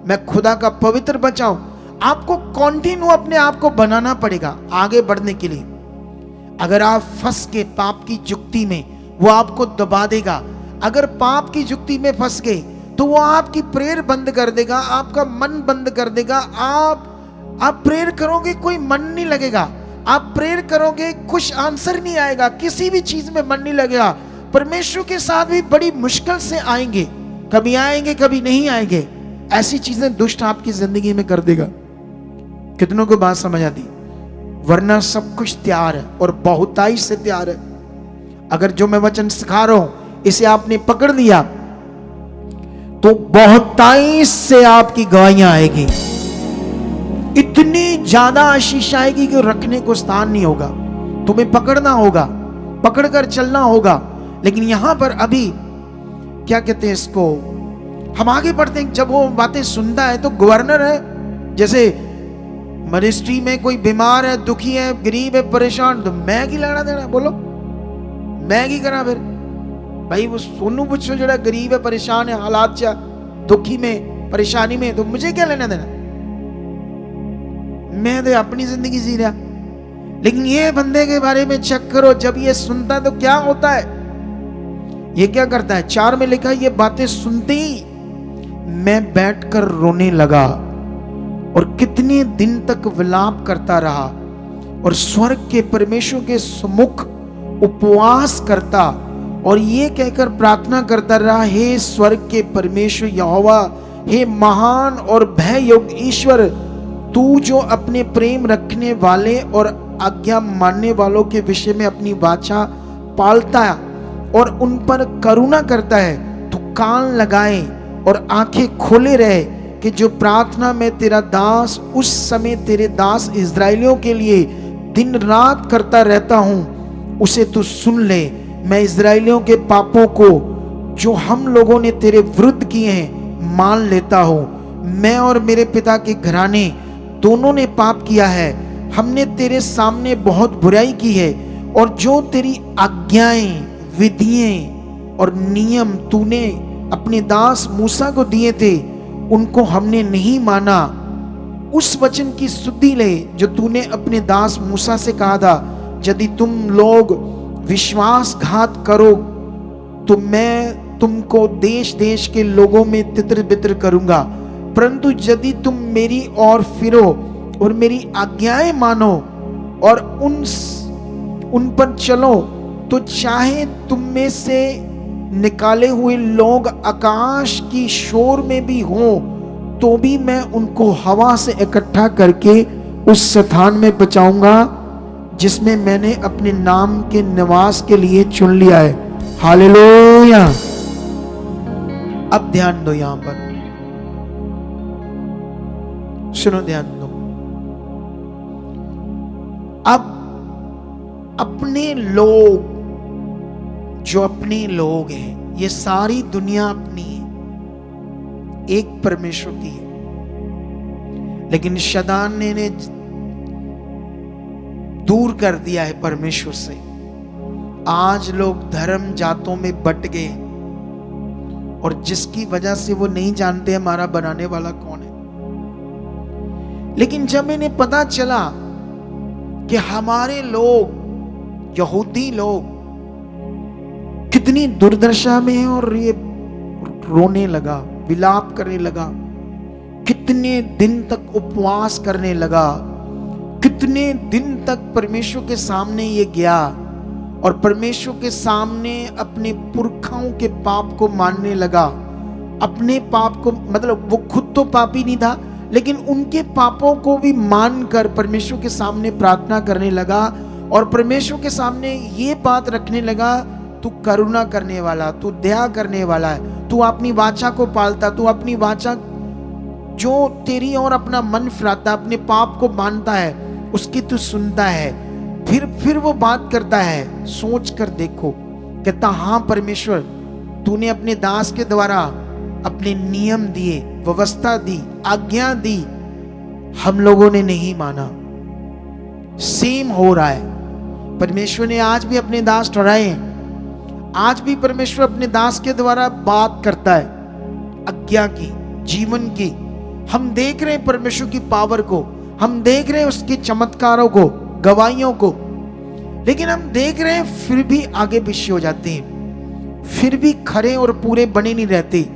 मैं खुदा का पवित्र बच्चा हूं। आपको कॉन्टिन्यू अपने आप को बनाना पड़ेगा आगे बढ़ने के लिए। अगर आप फंस के पाप की जुक्ति में, वो आपको दबा देगा। अगर पाप की जुक्ति में फंस गए तो वो आपकी प्रेयर बंद कर देगा, आपका मन बंद कर देगा। आप प्रेयर करोगे, कोई मन नहीं लगेगा। आप प्रेयर करोगे, कुछ आंसर नहीं आएगा, किसी भी चीज में मन नहीं लगेगा। परमेश्वर के साथ भी बड़ी मुश्किल से आएंगे, कभी आएंगे कभी नहीं आएंगे। ऐसी चीजें दुष्ट आपकी जिंदगी में कर देगा। कितनों को बात समझ आती? वरना सब कुछ तैयार है और बहुताई से तैयार है। अगर जो मैं वचन सिखा रहा हूं इसे आपने पकड़ लिया तो बहुताई से आपकी गवाहियां आएगी। इतनी ज्यादा आशीष आएगी कि रखने को स्थान नहीं होगा। तुम्हें पकड़ना होगा, पकड़कर चलना होगा। लेकिन यहां पर अभी क्या कहते हैं इसको, हम आगे बढ़ते हैं। जब वो बातें सुनता है तो गवर्नर है, जैसे मिनिस्ट्री में कोई बीमार है, दुखी है, गरीब है, परेशान, तो मैं की लेना देना? बोलो मैं की करा? फिर भाई वो सोनू पुछो जड़ा गरीब है, परेशान है, हालात चा दुखी में, परेशानी में, तो मुझे क्या लेना देना? मैं तो अपनी जिंदगी जी रहा। लेकिन ये बंदे के बारे में चेक करो, जब ये सुनता है तो क्या होता है? ये क्या करता है? 4 में लिखा, ये बातें सुनते ही मैं बैठकर रोने लगा और कितने दिन तक विलाप करता रहा और स्वर्ग के परमेश्वर के सम्मुख उपवास करता और ये कहकर प्रार्थना करता रहा, हे स्वर्ग के परमेश्वर यहोवा, हे महान और भय योग्य ईश्वर, तू जो अपने प्रेम रखने वाले और आज्ञा मानने वालों के विषय में अपनी वाचा पालता है और उन पर करुणा करता है, तू कान लगाए और आंखें खोले रहे कि जो प्रार्थना में तेरा दास उस समय तेरे दास इस्राएलियों के लिए दिन रात करता रहता हूं, उसे तू सुन ले। मैं इस्राएलियों के पापों को जो हम लोगों ने तेरे विरुद्ध किए हैं मान लेता हूं। मैं और मेरे पिता के घराने दोनों ने पाप किया है, हमने तेरे सामने बहुत बुराई की है और जो तेरी आज्ञाएं, विधियां और नियम तूने अपने दास मूसा को दिए थे उनको हमने नहीं माना। उस वचन की सुधि ले जो तूने अपने दास मूसा से कहा था, यदि तुम लोग विश्वासघात करो तो मैं तुमको देश देश के लोगों में तितर बितर करूंगा, परंतु यदि तुम मेरी ओर फिरो और मेरी आज्ञाएं मानो और उन पर चलो तो चाहे तुम में से निकाले हुए लोग आकाश की शोर में भी हो तो भी मैं उनको हवा से इकट्ठा करके उस स्थान में पहुंचाऊंगा जिसमें मैंने अपने नाम के निवास के लिए चुन लिया है। हालेलुया। अब ध्यान दो, यहां पर सुनो, ध्यान दो। अब अपने लोग, जो अपने लोग हैं, ये सारी दुनिया अपनी है, एक परमेश्वर की है, लेकिन शैतान ने दूर कर दिया है परमेश्वर से। आज लोग धर्म जातों में बट गए और जिसकी वजह से वो नहीं जानते हमारा बनाने वाला कौन है। लेकिन जब इन्हें पता चला कि हमारे लोग, यहूदी लोग कितनी दुर्दशा में है, और ये रोने लगा, विलाप करने लगा, कितने दिन तक उपवास करने लगा, कितने दिन तक परमेश्वर के सामने ये गया और परमेश्वर के सामने अपने पुरखाओं के पाप को मानने लगा। अपने पाप को, मतलब वो खुद तो पापी नहीं था, लेकिन उनके पापों को भी मानकर परमेश्वर के सामने प्रार्थना करने लगा और परमेश्वर के सामने ये बात रखने लगा, तू करुणा करने वाला, तू दया करने वाला है, तू अपनी वाचा को पालता, तू अपनी वाचा जो तेरी और अपना मन फिराता, अपने पाप को मानता है, उसकी तू सुनता है। फिर वो बात करता है, सोच कर देखो, कहता हाँ परमेश्वर, तूने अपने दास के द्वारा अपने नियम दिए, व्यवस्था दी, आज्ञा दी, हम लोगों ने नहीं माना। सेम हो रहा है, परमेश्वर ने आज भी अपने दास ठहराए, आज भी परमेश्वर अपने दास के द्वारा बात करता है, आज्ञा की, जीवन की। हम देख रहे हैं परमेश्वर की पावर को, हम देख रहे हैं उसके चमत्कारों को, गवाहियों को, लेकिन हम देख रहे हैं फिर भी आगे पीछे हो जाते हैं, फिर भी खरे और पूरे बने नहीं रहते।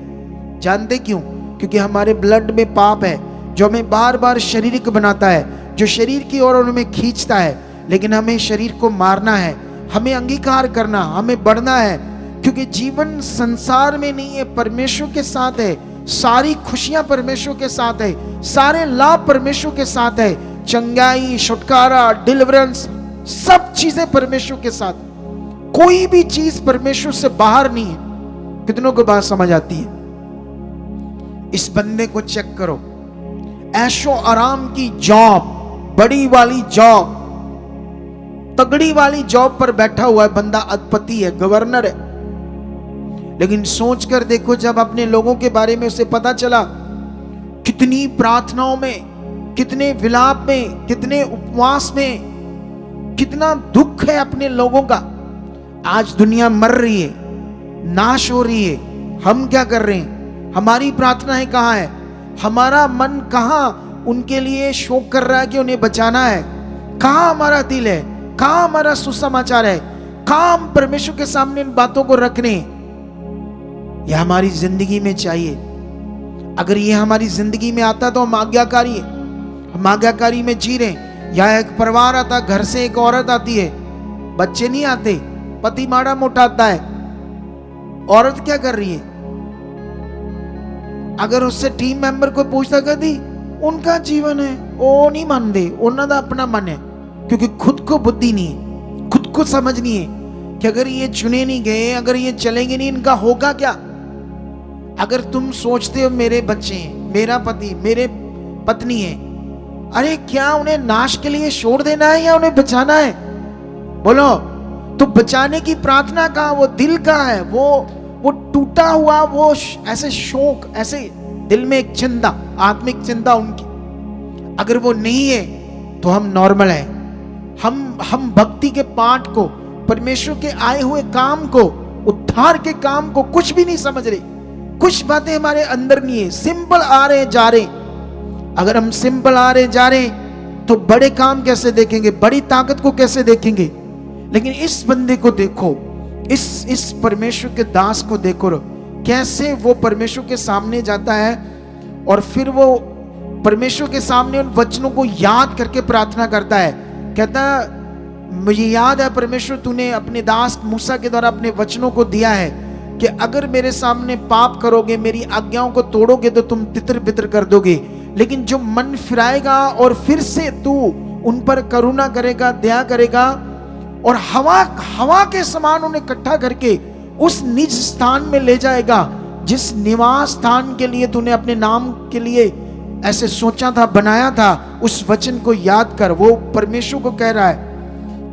जानते क्यों? क्योंकि हमारे ब्लड में पाप है जो हमें बार बार शारीरिक बनाता है, जो शरीर की ओर हमें खींचता है। लेकिन हमें शरीर को मारना है, हमें अंगीकार करना, हमें बढ़ना है, क्योंकि जीवन संसार में नहीं है, परमेश्वर के साथ है। सारी खुशियां परमेश्वर के साथ है, सारे लाभ परमेश्वर के साथ है, चंगाई, छुटकारा, डिलीवरेंस, सब चीजें परमेश्वर के साथ। कोई भी चीज परमेश्वर से बाहर नहीं है। कितनों को बात समझ आती है? इस बंदे को चेक करो, ऐशो आराम की जॉब, बड़ी वाली जॉब, तगड़ी वाली जॉब पर बैठा हुआ है बंदा, अधिपति है, गवर्नर है। लेकिन सोच कर देखो, जब अपने लोगों के बारे में उसे पता चला, कितनी प्रार्थनाओं में, कितने विलाप में, कितने उपवास में, कितना दुख है अपने लोगों का। आज दुनिया मर रही है, नाश हो रही है, हम क्या कर रहे हैं? हमारी प्रार्थनाएं कहाँ है? हमारा मन कहाँ उनके लिए शोक कर रहा है कि उन्हें बचाना है? कहाँ हमारा दिल है? कहाँ हमारा सुसमाचार है? कहाँ हम परमेश्वर के सामने इन बातों को रखने? यह हमारी जिंदगी में चाहिए। अगर ये हमारी जिंदगी में आता तो हम आज्ञाकारी है, हम आज्ञाकारी में जी रहे हैं। या एक परिवार आता, घर से एक औरत आती है, बच्चे नहीं आते, पति माड़ा मोटा आता है, औरत क्या कर रही है? अगर उससे टीम मेंबर को पूछता कभी, उनका जीवन है, वो नहीं मानते, उन्होंने तो अपना मन है, क्योंकि खुद को बुद्धि नहीं है, खुद को समझ नहीं है कि अगर ये चुने नहीं गए, अगर ये चलेंगे नहीं, इनका होगा क्या। अगर तुम सोचते हो मेरे बच्चे हैं, मेरा पति, मेरे पत्नी है, अरे क्या उन्हें नाश के लिए छोड़ देना है या उन्हें बचाना है? बोलो। तो बचाने की प्रार्थना का वो दिल का है, वो टूटा हुआ, वो ऐसे शोक, ऐसे दिल में एक चिंता, आत्मिक चिंता उनकी, अगर वो नहीं है तो हम नॉर्मल है। हम भक्ति के पाठ को, परमेश्वर के आए हुए काम को, उद्धार के काम को कुछ भी नहीं समझ रहे। कुछ बातें हमारे अंदर नहीं है, सिंपल आ रहे जा रहे। अगर हम सिंपल आ रहे जा रहे तो बड़े काम कैसे देखेंगे, बड़ी ताकत को कैसे देखेंगे। लेकिन इस बंदे को देखो, इस परमेश्वर के दास को देखो, कैसे वो परमेश्वर के सामने जाता है और फिर वो परमेश्वर के सामने उन वचनों को याद करके प्रार्थना करता है। कहता मुझे याद है परमेश्वर, तूने अपने दास मूसा के द्वारा अपने वचनों को दिया है कि अगर मेरे सामने पाप करोगे, मेरी आज्ञाओं को तोड़ोगे तो तुम तितर बितर कर दोगे, लेकिन जो मन फिराएगा और फिर से तू उन पर करुणा करेगा, दया करेगा और हवा के समान उन्हें इकट्ठा करके उस निज स्थान में ले जाएगा, जिस निवास स्थान के लिए तूने अपने नाम के लिए ऐसे सोचा था, बनाया था। उस वचन को याद कर। वो परमेश्वर को कह रहा है।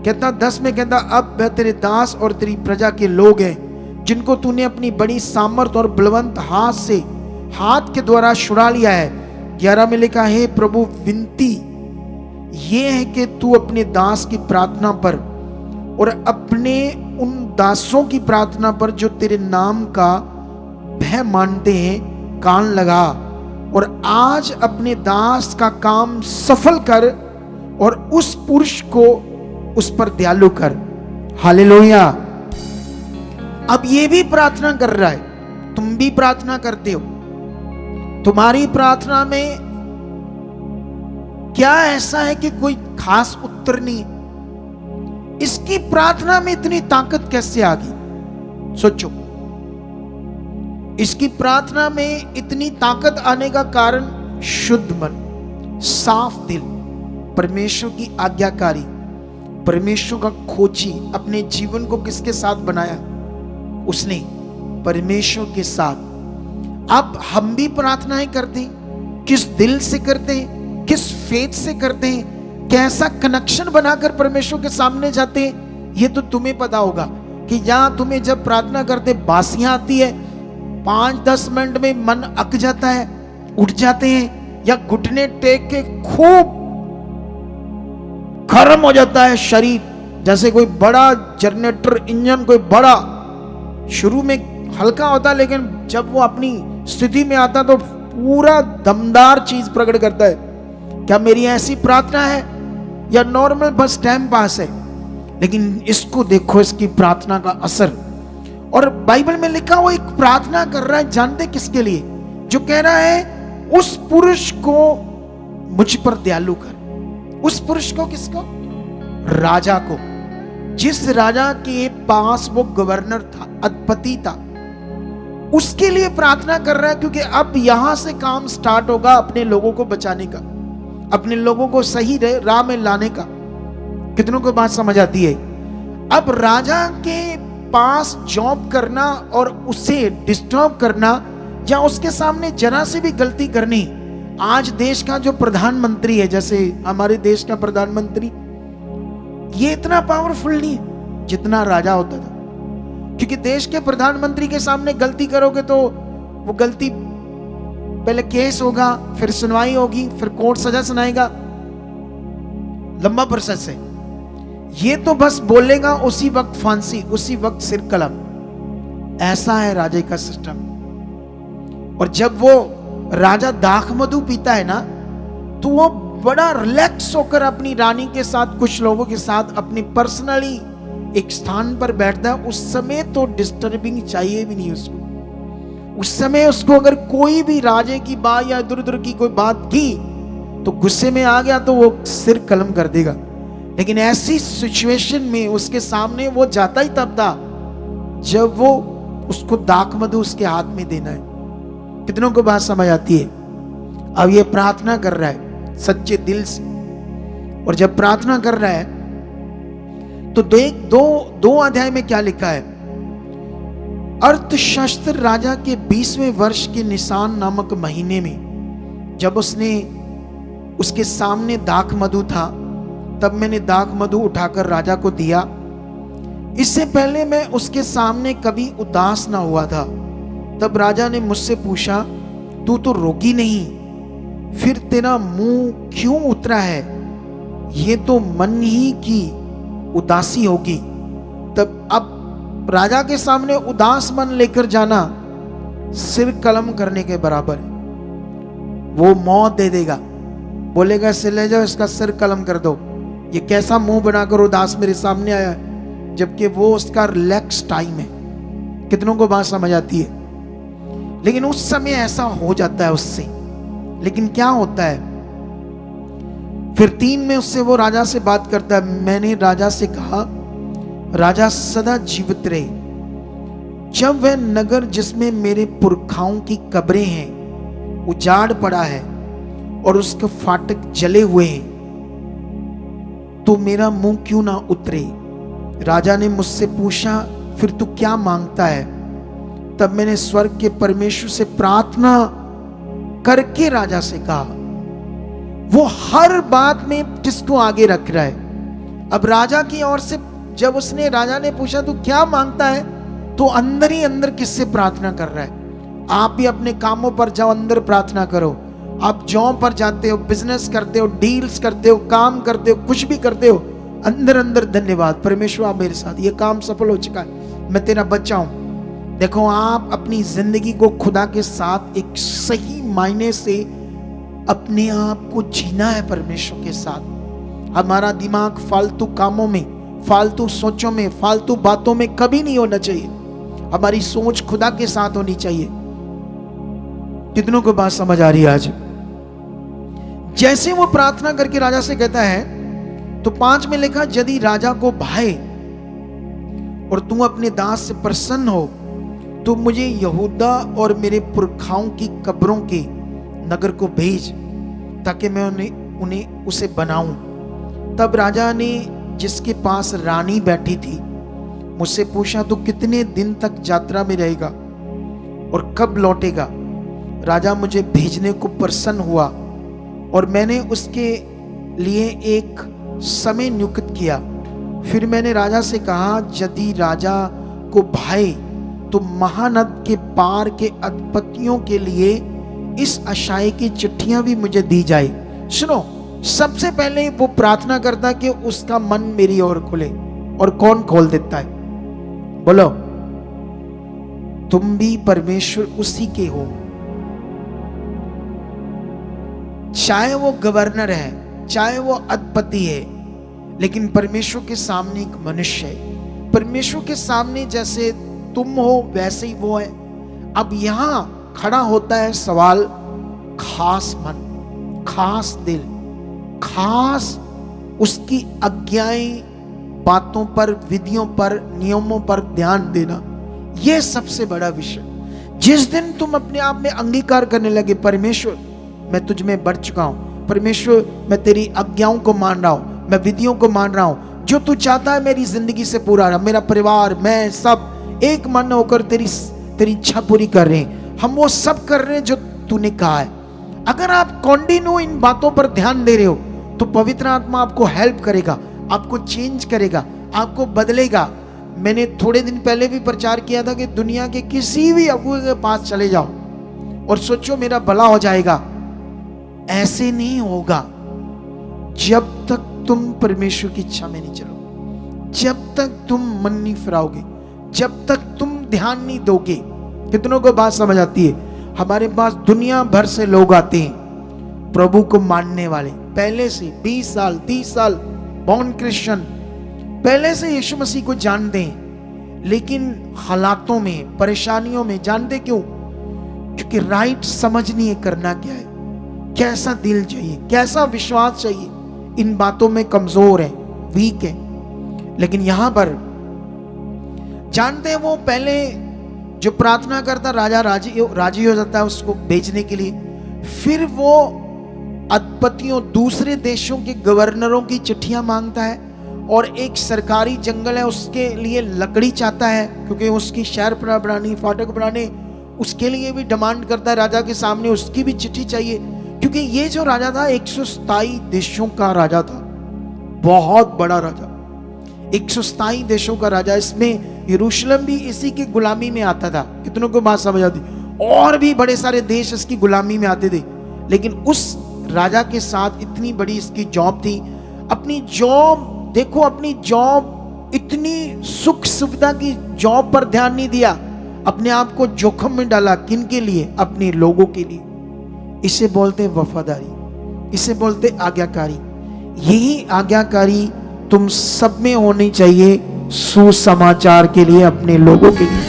कहता 10 में कहता, अब वह तेरे दास और तेरी प्रजा के लोग हैं, जिनको तूने अपनी बड़ी सामर्थ और बलवंत हाथ के द्वारा छुड़ा लिया है। 11 में लिखा है, प्रभु विनती ये है कि तू अपने दास की प्रार्थना पर और अपने उन दासों की प्रार्थना पर जो तेरे नाम का भय मानते हैं कान लगा, और आज अपने दास का काम सफल कर और उस पुरुष को उस पर दयालु कर। हालेलुया। अब ये भी प्रार्थना कर रहा है, तुम भी प्रार्थना करते हो। तुम्हारी प्रार्थना में क्या ऐसा है कि कोई खास उत्तर नहीं? इसकी प्रार्थना में इतनी ताकत कैसे आ गई? सोचो, इसकी प्रार्थना में इतनी ताकत आने का कारण शुद्ध मन, साफ दिल, परमेश्वर की आज्ञाकारी, परमेश्वर का खोजी। अपने जीवन को किसके साथ बनाया? उसने, परमेश्वर के साथ। अब हम भी प्रार्थनाएं करते हैं, किस दिल से करते हैं, किस फेथ से करते हैं, कैसा कनेक्शन बनाकर परमेश्वर के सामने जाते हैं, ये तो तुम्हें पता होगा। कि यहां तुम्हें जब प्रार्थना करते बासियां आती है, 5-10 मिनट में मन अक जाता है, उठ जाते हैं, या घुटने टेक के खूब गर्म हो जाता है शरीर, जैसे कोई बड़ा जनरेटर इंजन, कोई बड़ा, शुरू में हल्का होता लेकिन जब वो अपनी स्थिति में आता तो पूरा दमदार चीज प्रकट करता है। क्या मेरी ऐसी प्रार्थना है या नॉर्मल बस टाइम पास है? लेकिन इसको देखो, इसकी प्रार्थना का असर। और बाइबल में लिखा, वो एक प्रार्थना कर रहा है, जानते किसके लिए? जो कह रहा है उस पुरुष को मुझ पर दयालु कर। उस पुरुष को किसको? राजा को। जिस राजा के पास वो गवर्नर था, अधिपति था, उसके लिए प्रार्थना कर रहा है, क्योंकि अब यहां से काम स्टार्ट होगा अपने लोगों को बचाने का, अपने लोगों को सही राह में लाने का। कितनों को बात समझ आती है? अब राजा के पास जॉब करना और उसे डिस्टर्ब करना या उसके सामने जरा से भी गलती करनी, आज देश का जो प्रधानमंत्री है, जैसे हमारे देश का प्रधानमंत्री, ये इतना पावरफुल नहीं है जितना राजा होता था। क्योंकि देश के प्रधानमंत्री के सामने गलती करोगे तो वो गलती, पहले केस होगा, फिर सुनवाई होगी, फिर कोर्ट सजा सुनाएगा, लंबा प्रोसेस है। ये तो बस बोलेगा उसी वक्त फांसी, उसी वक्त सिर कलम। ऐसा है राजे का सिस्टम। और जब वो राजा दाख मधु पीता है ना, तो वो बड़ा रिलैक्स होकर अपनी रानी के साथ, कुछ लोगों के साथ अपनी पर्सनली एक स्थान पर बैठता है। उस समय तो डिस्टर्बिंग चाहिए भी नहीं उसको। उस समय उसको अगर कोई भी राजे की बात या इधर उधर की कोई बात की तो गुस्से में आ गया तो वो सिर कलम कर देगा। लेकिन ऐसी सिचुएशन में उसके सामने वो जाता ही तब था जब वो उसको दाख मधु उसके हाथ में देना है। कितनों को बात समझ आती है? अब ये प्रार्थना कर रहा है सच्चे दिल से, और जब प्रार्थना कर रहा है तो दो अध्याय में क्या लिखा है? अर्थशास्त्र राजा के 20वें वर्ष के निसान नामक महीने में, जब उसके सामने दाख मधु था, तब मैंने दाख मधु उठाकर राजा को दिया। इससे पहले मैं उसके सामने कभी उदास ना हुआ था। तब राजा ने मुझसे पूछा, तू तो रोगी नहीं, फिर तेरा मुंह क्यों उतरा है? ये तो मन ही की उदासी होगी। तब अब राजा के सामने उदास मन लेकर जाना सिर कलम करने के बराबर है। वो मौत दे देगा, बोलेगा इससे ले जाओ, इसका सिर कलम कर दो। ये कैसा मुंह बनाकर उदास मेरे सामने आया है, जबकि वो उसका रिलैक्स टाइम है। कितनों को बात समझ आती है? लेकिन उस समय ऐसा हो जाता है उससे। लेकिन क्या होता है फिर 3 में उससे वो राजा से बात करता है। मैंने राजा से कहा, राजा सदा जीवित रहे। जब वह नगर जिसमें मेरे पुरखाओं की कब्रें हैं उजाड़ पड़ा है और उसके फाटक जले हुए हैं, तो मेरा मुंह क्यों ना उतरे? राजा ने मुझसे पूछा, फिर तू क्या मांगता है? तब मैंने स्वर्ग के परमेश्वर से प्रार्थना करके राजा से कहा। वो हर बात में किसको आगे रख रहा है? अब राजा की ओर से जब राजा ने पूछा तू क्या मांगता है, तो अंदर ही अंदर किससे प्रार्थना कर रहा है? आप भी अपने कामों पर जाओ, अंदर प्रार्थना करो। आप जॉब पर जाते हो, बिजनेस करते हो, डील्स करते हो, काम करते हो, कुछ भी करते हो, अंदर अंदर धन्यवाद परमेश्वर, आप मेरे साथ, ये काम सफल हो चुका है, मैं तेरा बच्चा हूं। देखो, आप अपनी जिंदगी को खुदा के साथ एक सही मायने से अपने आप को जीना है परमेश्वर के साथ। हमारा दिमाग फालतू कामों में, फालतू सोचों में, फालतू बातों में कभी नहीं होना चाहिए। हमारी सोच खुदा के साथ होनी चाहिए। कितनों को बात समझ आ रही है आज? जैसे वो प्रार्थना करके राजा से कहता है, तो 5 में लिखा, यदि राजा को भाए और तू अपने दास से प्रसन्न हो, तो मुझे यहूदा और मेरे पुरखाओं की कब्रों के नगर को भेज, ताकि मैं उन्हें उसे बनाऊं। तब राजा ने, जिसके पास रानी बैठी थी, मुझसे पूछा, तो कितने दिन तक यात्रा में रहेगा और कब लौटेगा? राजा मुझे भेजने को प्रसन्न हुआ और मैंने उसके लिए एक समय नियुक्त किया। फिर मैंने राजा से कहा, यदि राजा को भाए तो महानद के पार के अधिपतियों के लिए इस आशय की चिट्ठियां भी मुझे दी जाए। सुनो, सबसे पहले वो प्रार्थना करता कि उसका मन मेरी ओर खुले। और कौन खोल देता है? बोलो, तुम भी परमेश्वर उसी के हो। चाहे वो गवर्नर है, चाहे वो अधिपति है, लेकिन परमेश्वर के सामने एक मनुष्य है। परमेश्वर के सामने जैसे तुम हो वैसे ही वो है। अब यहां खड़ा होता है सवाल, खास मन, खास दिल, खास उसकी आज्ञाएं, बातों पर, विधियों पर, नियमों पर ध्यान देना, यह सबसे बड़ा विषय। जिस दिन तुम अपने आप में अंगीकार करने लगे, परमेश्वर मैं तुझ में बढ़ चुका हूं, परमेश्वर मैं तेरी आज्ञाओं को मान रहा हूं, मैं विधियों को मान रहा हूं, जो तू चाहता है मेरी जिंदगी से पूरा रहा, मेरा परिवार, मैं सब एक मन होकर तेरी इच्छा पूरी कर रहे हैं, हम वो सब कर रहे हैं जो तूने कहा है। अगर आप कंटिन्यू इन बातों पर ध्यान दे रहे हो, तो पवित्र आत्मा आपको हेल्प करेगा, आपको चेंज करेगा, आपको बदलेगा। मैंने थोड़े दिन पहले भी प्रचार किया था कि दुनिया के किसी भी अगुए के पास चले जाओ और सोचो मेरा भला हो जाएगा। ऐसे नहीं होगा जब तक तुम परमेश्वर की इच्छा में नहीं चलोगे, जब तक तुम मन नहीं फिराओगे, जब तक तुम ध्यान नहीं दोगे। कितनों को बात समझ आती है? हमारे पास दुनिया भर से लोग आते हैं प्रभु को मानने वाले, पहले से 20 साल 30 साल बॉर्न क्रिश्चियन, पहले से यीशु मसीह को जानते हैं, लेकिन हालातों में, परेशानियों में, जानते क्यों? क्योंकि राइट समझ नहीं है करना क्या है, कैसा दिल चाहिए, कैसा विश्वास चाहिए, इन बातों में कमजोर है, वीक है। लेकिन यहां पर जानते हैं वो पहले जो प्रार्थना करता राजा राजी हो जाता है उसको बेचने के लिए। फिर वो अधिपतियों, दूसरे देशों के गवर्नरों की चिट्ठियां मांगता है और एक सरकारी जंगल है उसके लिए लकड़ी चाहता है, क्योंकि उसकी शहर बनानी, फाटक बनाने, उसके लिए भी डिमांड करता है राजा के सामने, उसकी भी चिट्ठी चाहिए। क्योंकि ये जो राजा था 127 देशों का राजा था, बहुत बड़ा राजा, 127 देशों का राजा। इसमें यरूशलेम भी इसी की गुलामी में आता था। कितनों को बात समझ आती? और भी बड़े सारे देश इसकी गुलामी में आते थे। लेकिन उस राजा के साथ इतनी बड़ी इसकी जॉब थी। अपनी जॉब देखो, अपनी जॉब, इतनी सुख सुविधा की जॉब पर ध्यान नहीं दिया, अपने आप को जोखिम में डाला। किन के लिए? अपने लोगों के लिए। इसे बोलते वफादारी, इसे बोलते आज्ञाकारी। यही आज्ञाकारी तुम सब में होनी चाहिए सुसमाचार के लिए, अपने लोगों के लिए।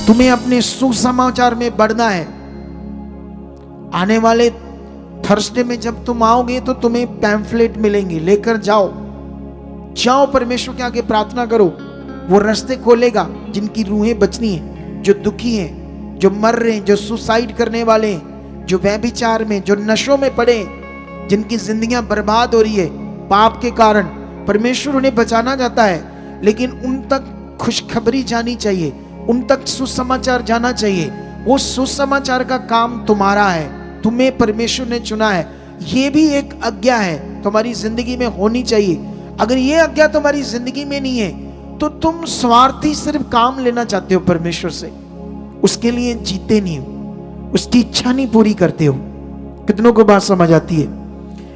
तुम्हें अपने सुसमाचार में बढ़ना है। आने वाले थर्सडे में जब तुम आओगे तो तुम्हें पैम्फलेट मिलेंगे, लेकर जाओ, जाओ परमेश्वर के आगे प्रार्थना करो। वो रास्ते खोलेगा जिनकी रूहें बचनी है, जो दुखी हैं, जो मर रहे हैं, जो सुसाइड करने वाले हैं, जो व्यभिचार में, जो नशों में पड़े, जिनकी जिंदगियां बर्बाद हो रही है पाप के कारण। परमेश्वर उन्हें बचाना चाहता है, लेकिन उन तक खुशखबरी जानी चाहिए, उन तक सुसमाचार जाना चाहिए। वो सुसमाचार का काम तुम्हारा है, तुम्हें परमेश्वर ने चुना है। ये भी एक आज्ञा है, तुम्हारी जिंदगी में होनी चाहिए। अगर ये आज्ञा तुम्हारी जिंदगी में नहीं है तो तुम स्वार्थी सिर्फ काम लेना चाहते हो परमेश्वर से, उसके लिए जीते नहीं हो, उसकी इच्छा नहीं पूरी करते हो। कितनों को बात समझ आती है?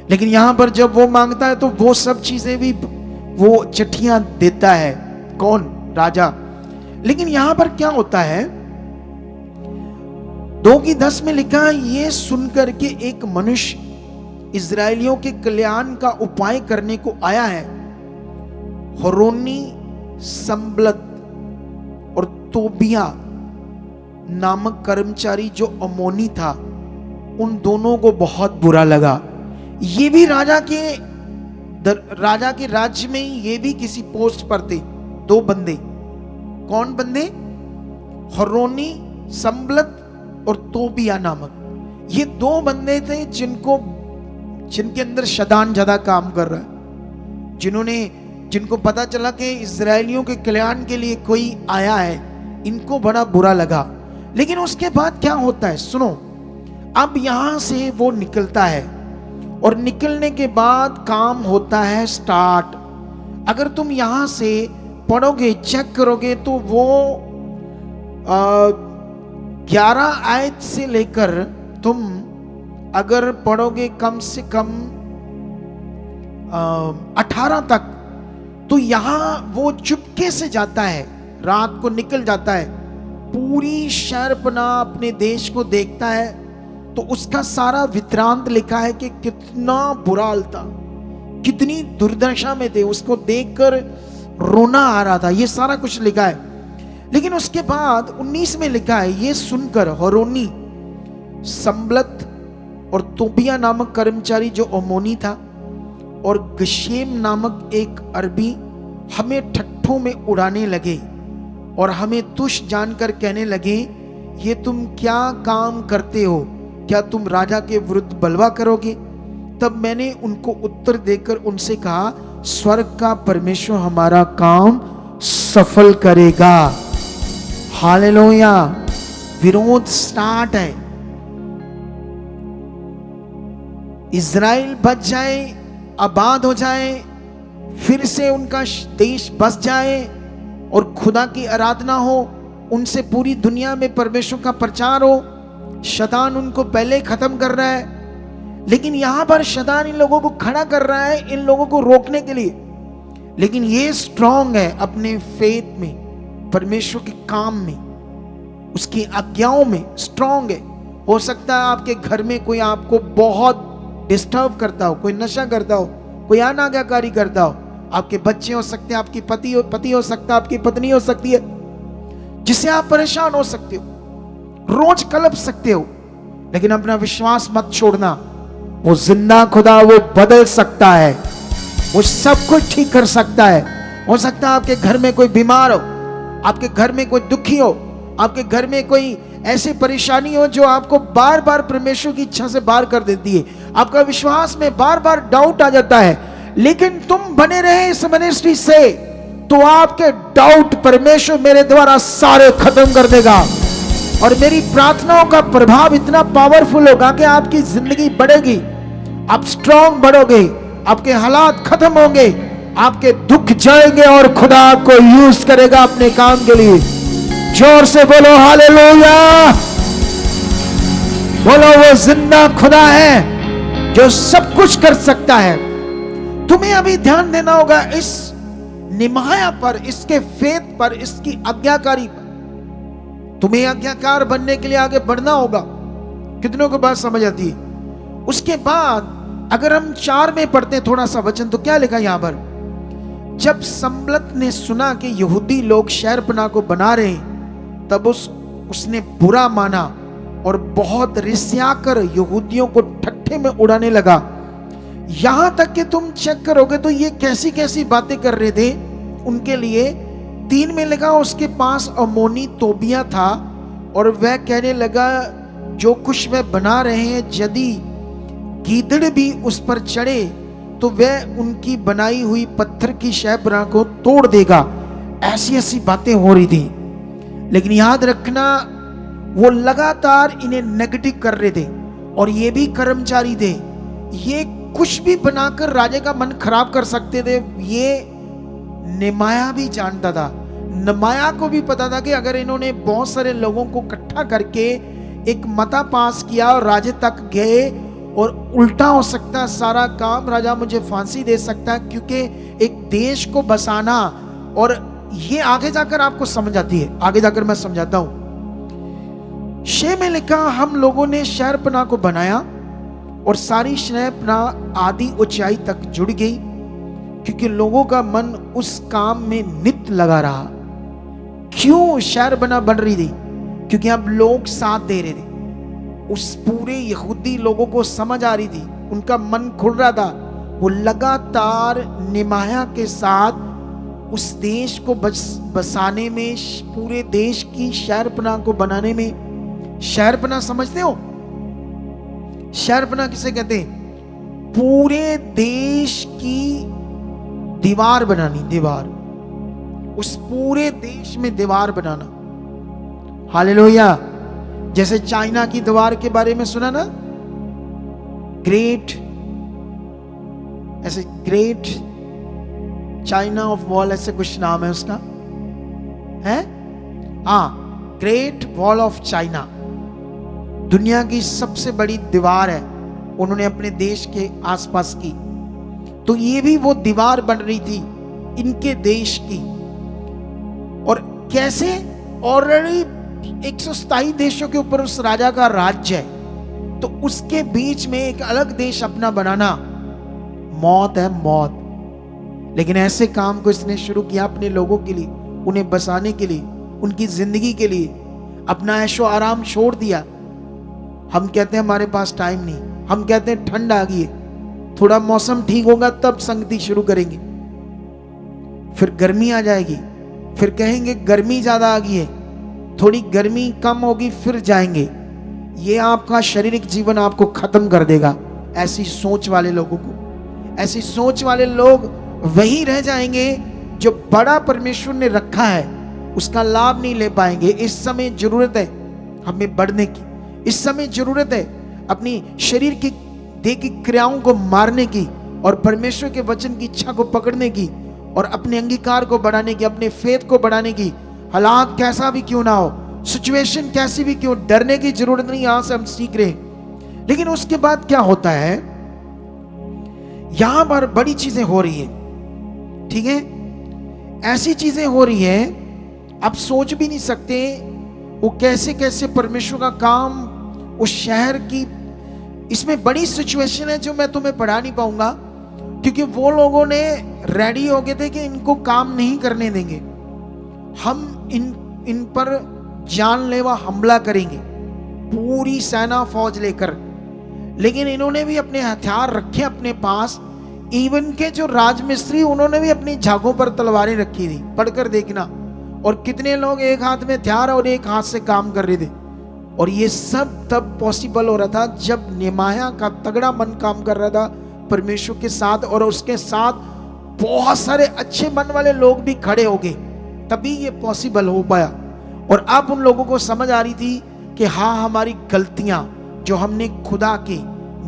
लेकिन यहां पर जब वो मांगता है तो वो सब चीजें भी वो चिट्ठियां देता है। कौन? राजा। लेकिन यहां पर क्या होता है, 2:10 में लिखा है, ये सुनकर के एक मनुष्य इजराइलियों के कल्याण का उपाय करने को आया है। होरोनी, संबलत और तोबिया नामक कर्मचारी जो अमोनी था, उन दोनों को बहुत बुरा लगा। ये भी राजा के राज्य में ही ये भी किसी पोस्ट पर थे। 2 बंदे। कौन बंदे? होरोनी, संबलत और तोबिया नामक। ये 2 बंदे थे जिनके अंदर शैतान ज्यादा काम कर रहा है, जिनको पता चला कि इजराइलियों के कल्याण के लिए कोई आया है, इनको बड़ा बुरा लगा। लेकिन उसके बाद क्या होता है सुनो। अब यहां से वो निकलता है और निकलने के बाद काम होता है स्टार्ट। अगर तुम यहां से पढ़ोगे, चेक करोगे तो वो 11 आयत से लेकर तुम अगर पढ़ोगे कम से कम 18 तक, तो यहां वो चुपके से जाता है, रात को निकल जाता है, पूरी शहरपना अपने देश को देखता है। तो उसका सारा वृत्तांत लिखा है कि कितना बुरा हाल था, कितनी दुर्दशा में थे, उसको देखकर रोना आ रहा था। ये सारा कुछ लिखा है। लेकिन उसके बाद 19 में लिखा है, ये सुनकर होरोनी, संबलत और तोबिया नामक कर्मचारी जो अमोनी था और गशेम नामक एक अरबी हमें ठट्ठों में उड़ाने लगे और हमें तुच्छ जानकर कहने लगे, ये तुम क्या काम करते हो? क्या तुम राजा के विरुद्ध बलवा करोगे? तब मैंने उनको उत्तर देकर उनसे कहा, स्वर्ग का परमेश्वर हमारा काम सफल करेगा। हालेलुया। विरोध स्टार्ट है। इजराइल बच जाए, आबाद हो जाए, फिर से उनका देश बस जाए और खुदा की आराधना हो, उनसे पूरी दुनिया में परमेश्वर का प्रचार हो। शैतान उनको पहले खत्म कर रहा है, लेकिन यहां पर शैतान इन लोगों को खड़ा कर रहा है, इन लोगों को रोकने के लिए। लेकिन ये स्ट्रांग है अपने फेथ में, परमेश्वर के काम में, उसकी आज्ञाओं में स्ट्रांग है। हो सकता है आपके घर में कोई आपको बहुत डिस्टर्ब करता हो, कोई नशा करता हो, कोई अनाज्ञाकारी करता हो। आपके बच्चे हो सकते हैं, आपकी पति हो सकता है, आपकी पत्नी हो सकती है, जिससे आप परेशान हो सकते हो, रोज कलप सकते हो। लेकिन अपना विश्वास मत छोड़ना, वो जिंदा खुदा वो बदल सकता है, वो सब कुछ ठीक कर सकता है। हो सकता है आपके घर में कोई बीमार हो, आपके घर में कोई दुखी हो, आपके घर में कोई ऐसी परेशानी हो जो आपको बार बार परमेश्वर की इच्छा से बाहर कर देती है, आपका विश्वास में बार बार डाउट आ जाता है, लेकिन तुम बने रहे इस मिनिस्ट्री से, तो आपके डाउट परमेश्वर मेरे द्वारा सारे खत्म कर देगा। और मेरी प्रार्थनाओं का प्रभाव इतना पावरफुल होगा कि आपकी जिंदगी बढ़ेगी, आप स्ट्रांग बढ़ोगे, आपके हालात खत्म होंगे, आपके दुख जाएंगे और खुदा आपको यूज करेगा अपने काम के लिए। जोर से बोलो हालेलुया। बोलो वो जिंदा खुदा है जो सब कुछ कर सकता है। तुम्हें अभी ध्यान देना होगा इस निमाया पर, इसके फेथ पर, इसकी आज्ञाकारी पर। तुम्हें आज्ञाकार बनने के लिए आगे बढ़ना होगा। कितनों को बात समझ आती है? उसके बाद अगर हम 4 में पढ़ते हैं थोड़ा सा वचन, तो क्या लिखा यहां पर? जब संबलत ने सुना कि यहूदी लोग शहरपनाह को बना रहे हैं, तब उसने बुरा माना और बहुत रिसियाकर यहूदियों को ठट्ठे में उड़ाने लगा। यहां तक कि तुम चेक करोगे तो ये कैसी कैसी बातें कर रहे थे उनके लिए। 3 में लगा उसके पास अमोनी तोबिया था और वह कहने लगा जो कुछ वह बना रहे हैं यदि गीदड़ भी उस पर चढ़े तो वह उनकी बनाई हुई पत्थर की शहरपनाह को तोड़ देगा। ऐसी ऐसी बातें हो रही थी, लेकिन याद रखना वो लगातार इन्हें नेगेटिव कर रहे थे। और ये भी कर्मचारी थे, ये कुछ भी बनाकर राजा का मन खराब कर सकते थे। ये नेमाया भी जानता था, नमाया को भी पता था कि अगर इन्होंने बहुत सारे लोगों को इकट्ठा करके एक मता पास किया और राजा तक गए और उल्टा हो सकता है सारा काम, राजा मुझे फांसी दे सकता है, क्योंकि एक देश को बसाना। और ये आगे जाकर आपको समझ आती है, आगे जाकर मैं समझाता हूं। 6 में लिखा हम लोगों ने शहरपनाह को बनाया और सारी शहरपनाह आधी ऊंचाई तक जुड़ गई, क्योंकि लोगों का मन उस काम में नित लगा रहा। क्यों शहरपनाह बन रही थी? क्योंकि अब लोग साथ दे रहे थे। उस पूरे यहूदी लोगों को समझ आ रही थी, उनका मन खुल रहा था। वो लगातार निमाया के साथ उस देश को बसाने में, पूरे देश की शहरपनाह को बनाने में। शहरपनाह समझते हो? शहरपनाह किसे कहते हैं? पूरे देश की दीवार बनानी, दीवार, उस पूरे देश में दीवार बनाना। हालेलुया। जैसे चाइना की दीवार के बारे में सुना ना, ग्रेट, ऐसे ग्रेट चाइना ऑफ वॉल, ऐसे कुछ नाम है उसका, है हाँ, ग्रेट वॉल ऑफ चाइना। दुनिया की सबसे बड़ी दीवार है, उन्होंने अपने देश के आसपास की। तो ये भी वो दीवार बन रही थी इनके देश की। और कैसे? ऑलरेडी 127 देशों के ऊपर उस राजा का राज्य है, तो उसके बीच में एक अलग देश अपना बनाना मौत है, मौत। लेकिन ऐसे काम को इसने शुरू किया अपने लोगों के लिए, उन्हें बसाने के लिए, उनकी जिंदगी के लिए। अपना ऐशो आराम छोड़ दिया। हम कहते हैं हमारे पास टाइम नहीं, हम कहते हैं ठंड आ गई है, थोड़ा मौसम ठीक होगा तब संगति शुरू करेंगे। फिर गर्मी आ जाएगी, फिर कहेंगे गर्मी ज्यादा आ गई है, थोड़ी गर्मी कम होगी फिर जाएंगे। ये आपका शारीरिक जीवन आपको खत्म कर देगा। ऐसी सोच वाले लोगों को, ऐसी सोच वाले लोग वही रह जाएंगे जो बड़ा परमेश्वर ने रखा है उसका लाभ नहीं ले पाएंगे। इस समय जरूरत है हमें बढ़ने की, इस समय जरूरत है अपनी शरीर की देह की क्रियाओं को मारने की और परमेश्वर के वचन की इच्छा को पकड़ने की और अपने अंगीकार को बढ़ाने की, अपने फेथ को बढ़ाने की। हालात कैसा भी क्यों ना हो, सिचुएशन कैसी भी क्यों, डरने की जरूरत नहीं, यहां से हम सीख रहे हैं। लेकिन उसके बाद क्या होता है? यहां पर बड़ी चीजें हो रही है, ठीक है? ऐसी चीजें हो रही है आप सोच भी नहीं सकते वो कैसे कैसे परमेश्वर का काम उस शहर की। इसमें बड़ी सिचुएशन है जो मैं तुम्हें पढ़ा नहीं पाऊंगा, क्योंकि वो लोगों ने रेडी हो गए थे कि इनको काम नहीं करने देंगे, हम इन पर जानलेवा हमला करेंगे, पूरी सेना फौज लेकर। लेकिन इन्होंने भी अपने हथियार रखे अपने पास। इवन के जो राजमिस्त्री, उन्होंने भी अपनी झागों पर तलवारें रखी थी। पढ़कर देखना, और कितने लोग एक हाथ में हथियार और एक हाथ से काम कर रहे थे। और ये सब तब पॉसिबल हो रहा था जब नेमाया का तगड़ा मन काम कर रहा था परमेश्वर के साथ, और उसके साथ बहुत सारे अच्छे मन वाले लोग भी खड़े हो गए, तभी ये पॉसिबल हो पाया। और अब उन लोगों को समझ आ रही थी कि हाँ, हमारी गलतियां जो हमने खुदा के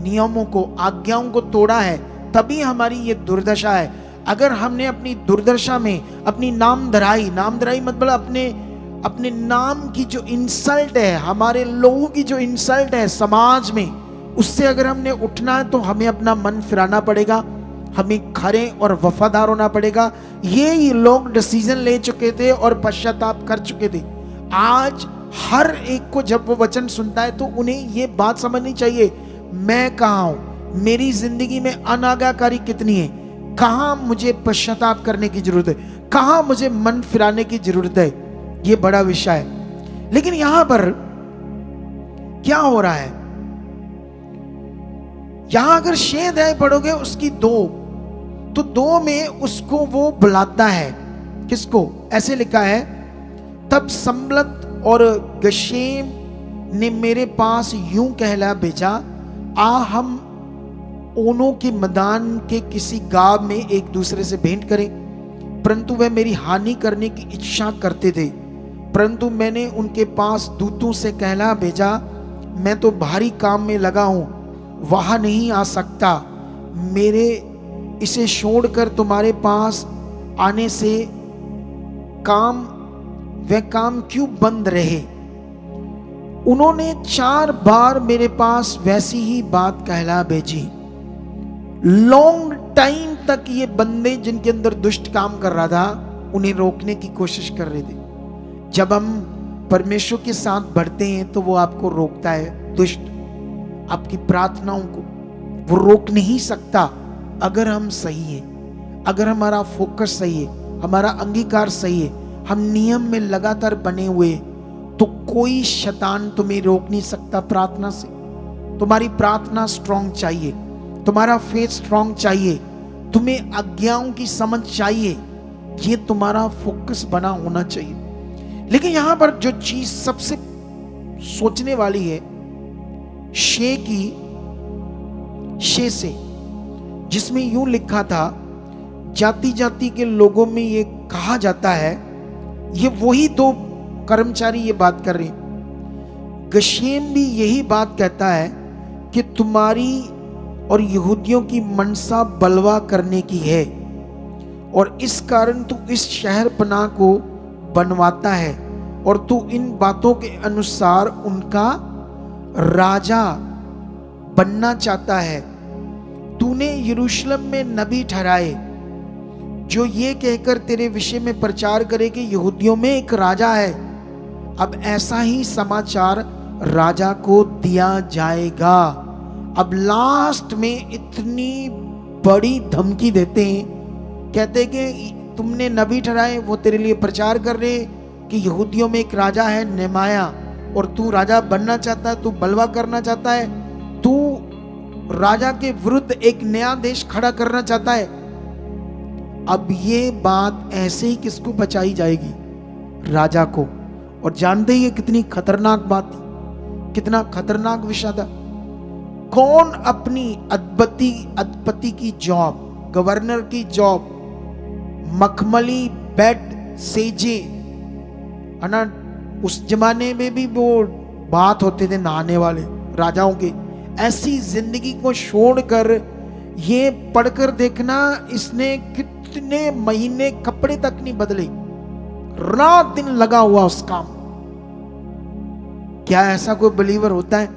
नियमों को, आज्ञाओं को तोड़ा है, तभी हमारी ये दुर्दशा है। अगर हमने अपनी दुर्दशा में अपनी नामधराई मतलब अपने नाम की जो इंसल्ट है, हमारे लोगों की जो इंसल्ट है समाज में, उससे अगर हमने उठना है तो हमें अपना मन फिराना पड़ेगा, हमें खरे और वफादार होना पड़ेगा। ये लोग डिसीजन ले चुके थे और पश्चाताप कर चुके थे। आज हर एक को जब वो वचन सुनता है तो उन्हें ये बात समझनी चाहिए, मैं कहाँ हूं, मेरी जिंदगी में अनाज्ञाकारी कितनी है, कहाँ मुझे पश्चाताप करने की जरूरत है, कहाँ मुझे मन फिराने की जरूरत है। ये बड़ा विषय है। लेकिन यहां पर क्या हो रहा है, यहां अगर 6 अध्याय पढ़ोगे उसकी 2, तो 2 में उसको वो बुलाता है, किसको? ऐसे लिखा है, तब सम्बलत और गशेम ने मेरे पास यूं कहला भेजा, आ हम ओनों के मैदान के किसी गांव में एक दूसरे से भेंट करें। परंतु वह मेरी हानि करने की इच्छा करते थे। परंतु मैंने उनके पास दूतों से कहला भेजा, मैं तो भारी काम में लगा हूं, वहां नहीं आ सकता। मेरे इसे छोड़कर तुम्हारे पास आने से वह काम क्यों बंद रहे? उन्होंने 4 बार मेरे पास वैसी ही बात कहला भेजी। लॉन्ग टाइम तक ये बंदे जिनके अंदर दुष्ट काम कर रहा था, उन्हें रोकने की कोशिश कर रहे थे। जब हम परमेश्वर के साथ बढ़ते हैं तो वो आपको रोकता है। दुष्ट आपकी प्रार्थनाओं को वो रोक नहीं सकता अगर हम सही हैं, अगर हमारा फोकस सही है, हमारा अंगीकार सही है, हम नियम में लगातार बने हुए, तो कोई शैतान तुम्हें रोक नहीं सकता प्रार्थना से। तुम्हारी प्रार्थना स्ट्रांग चाहिए, तुम्हारा फेथ स्ट्रांग चाहिए, तुम्हें आज्ञाओं की समझ चाहिए, ये तुम्हारा फोकस बना होना चाहिए। लेकिन यहां पर जो चीज सबसे सोचने वाली है, शे से, जिसमें यूं लिखा था, जाति जाति के लोगों में ये कहा जाता है, ये वही 2 कर्मचारी ये बात कर रहे हैं। गशेम भी यही बात कहता है कि तुम्हारी और यहूदियों की मनसा बलवा करने की है, और इस कारण तू इस शहर पनाह को बनवाता है, और तू इन बातों के अनुसार उनका राजा बनना चाहता है। तूने यरूशलेम में नबी ठहराए जो ये कहकर तेरे विषय में प्रचार करे कि यहूदियों में एक राजा है। अब ऐसा ही समाचार राजा को दिया जाएगा। अब लास्ट में इतनी बड़ी धमकी देते हैं, कहते कि तुमने नबी ठहराए, वो तेरे लिए प्रचार कर रहे कि यहूदियों में एक राजा है नेमाया, और तू राजा बनना चाहता है, तू बलवा करना चाहता है, तू राजा के विरुद्ध एक नया देश खड़ा करना चाहता है। अब ये बात ऐसे ही किसको बचाई जाएगी? राजा को। और जानते ही ये कितनी खतरनाक बात थी, कितना खतरनाक विषय था। कौन अपनी अदपति की जॉब, गवर्नर की जॉब, मखमली बेड सेजे, है ना, उस जमाने में भी वो बात होते थे नहाने वाले राजाओं के, ऐसी जिंदगी को छोड़कर ये पढ़कर देखना, इसने कितने महीने कपड़े तक नहीं बदले, रात दिन लगा हुआ उस काम। क्या ऐसा कोई बिलीवर होता है?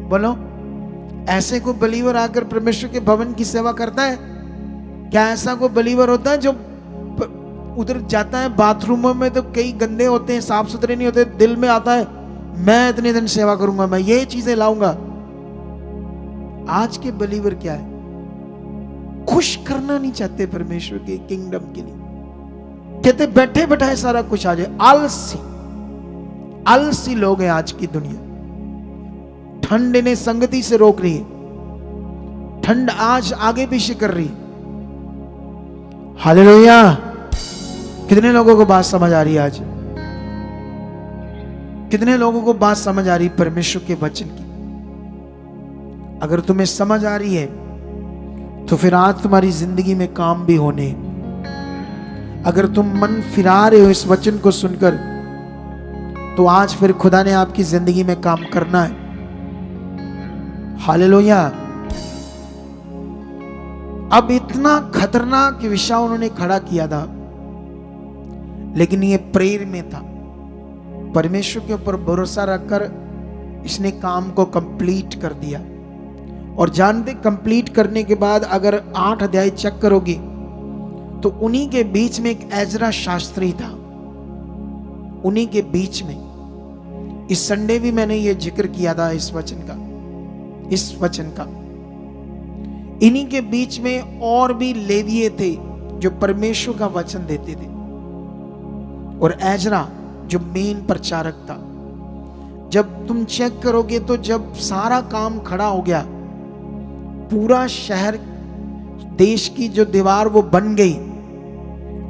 बोलो, ऐसे कोई बिलीवर आकर परमेश्वर के भवन की सेवा करता है? क्या ऐसा कोई बिलीवर होता है जो उधर जाता है बाथरूमों में तो कई गंदे होते हैं, साफ सुथरे नहीं होते, दिल में आता है मैं इतने दिन सेवा करूंगा, मैं ये चीजें लाऊंगा। आज के बिलीवर क्या है? खुश करना नहीं चाहते परमेश्वर के किंगडम के लिए, कहते बैठे बैठाए सारा कुछ आ जाए। आलसी लोग हैं आज की दुनिया। ठंड इन्हें संगति से रोक रही है, ठंड आज आगे पीछे कर रही है। हालेलुया। कितने लोगों को बात समझ आ रही है आज? कितने लोगों को बात समझ आ रही परमेश्वर के वचन की? अगर तुम्हें समझ आ रही है तो फिर आज तुम्हारी जिंदगी में काम भी होने। अगर तुम मन फिरा रहे हो इस वचन को सुनकर, तो आज फिर खुदा ने आपकी जिंदगी में काम करना है। हालेलुया। अब इतना खतरनाक विषय उन्होंने खड़ा किया था, लेकिन ये प्रेयर में था। परमेश्वर के ऊपर भरोसा रखकर इसने काम को कंप्लीट कर दिया। और जानते, कंप्लीट करने के बाद अगर 8 अध्याय चेक करोगे तो उन्हीं के बीच में एक एजरा शास्त्री था, उन्हीं के बीच में। इस संडे भी मैंने ये जिक्र किया था इस वचन का। इन्हीं के बीच में और भी लेविये थे जो परमेश्वर का वचन देते थे, और एजरा जो मेन प्रचारक था। जब तुम चेक करोगे तो जब सारा काम खड़ा हो गया, पूरा शहर, देश की जो दीवार वो बन गई,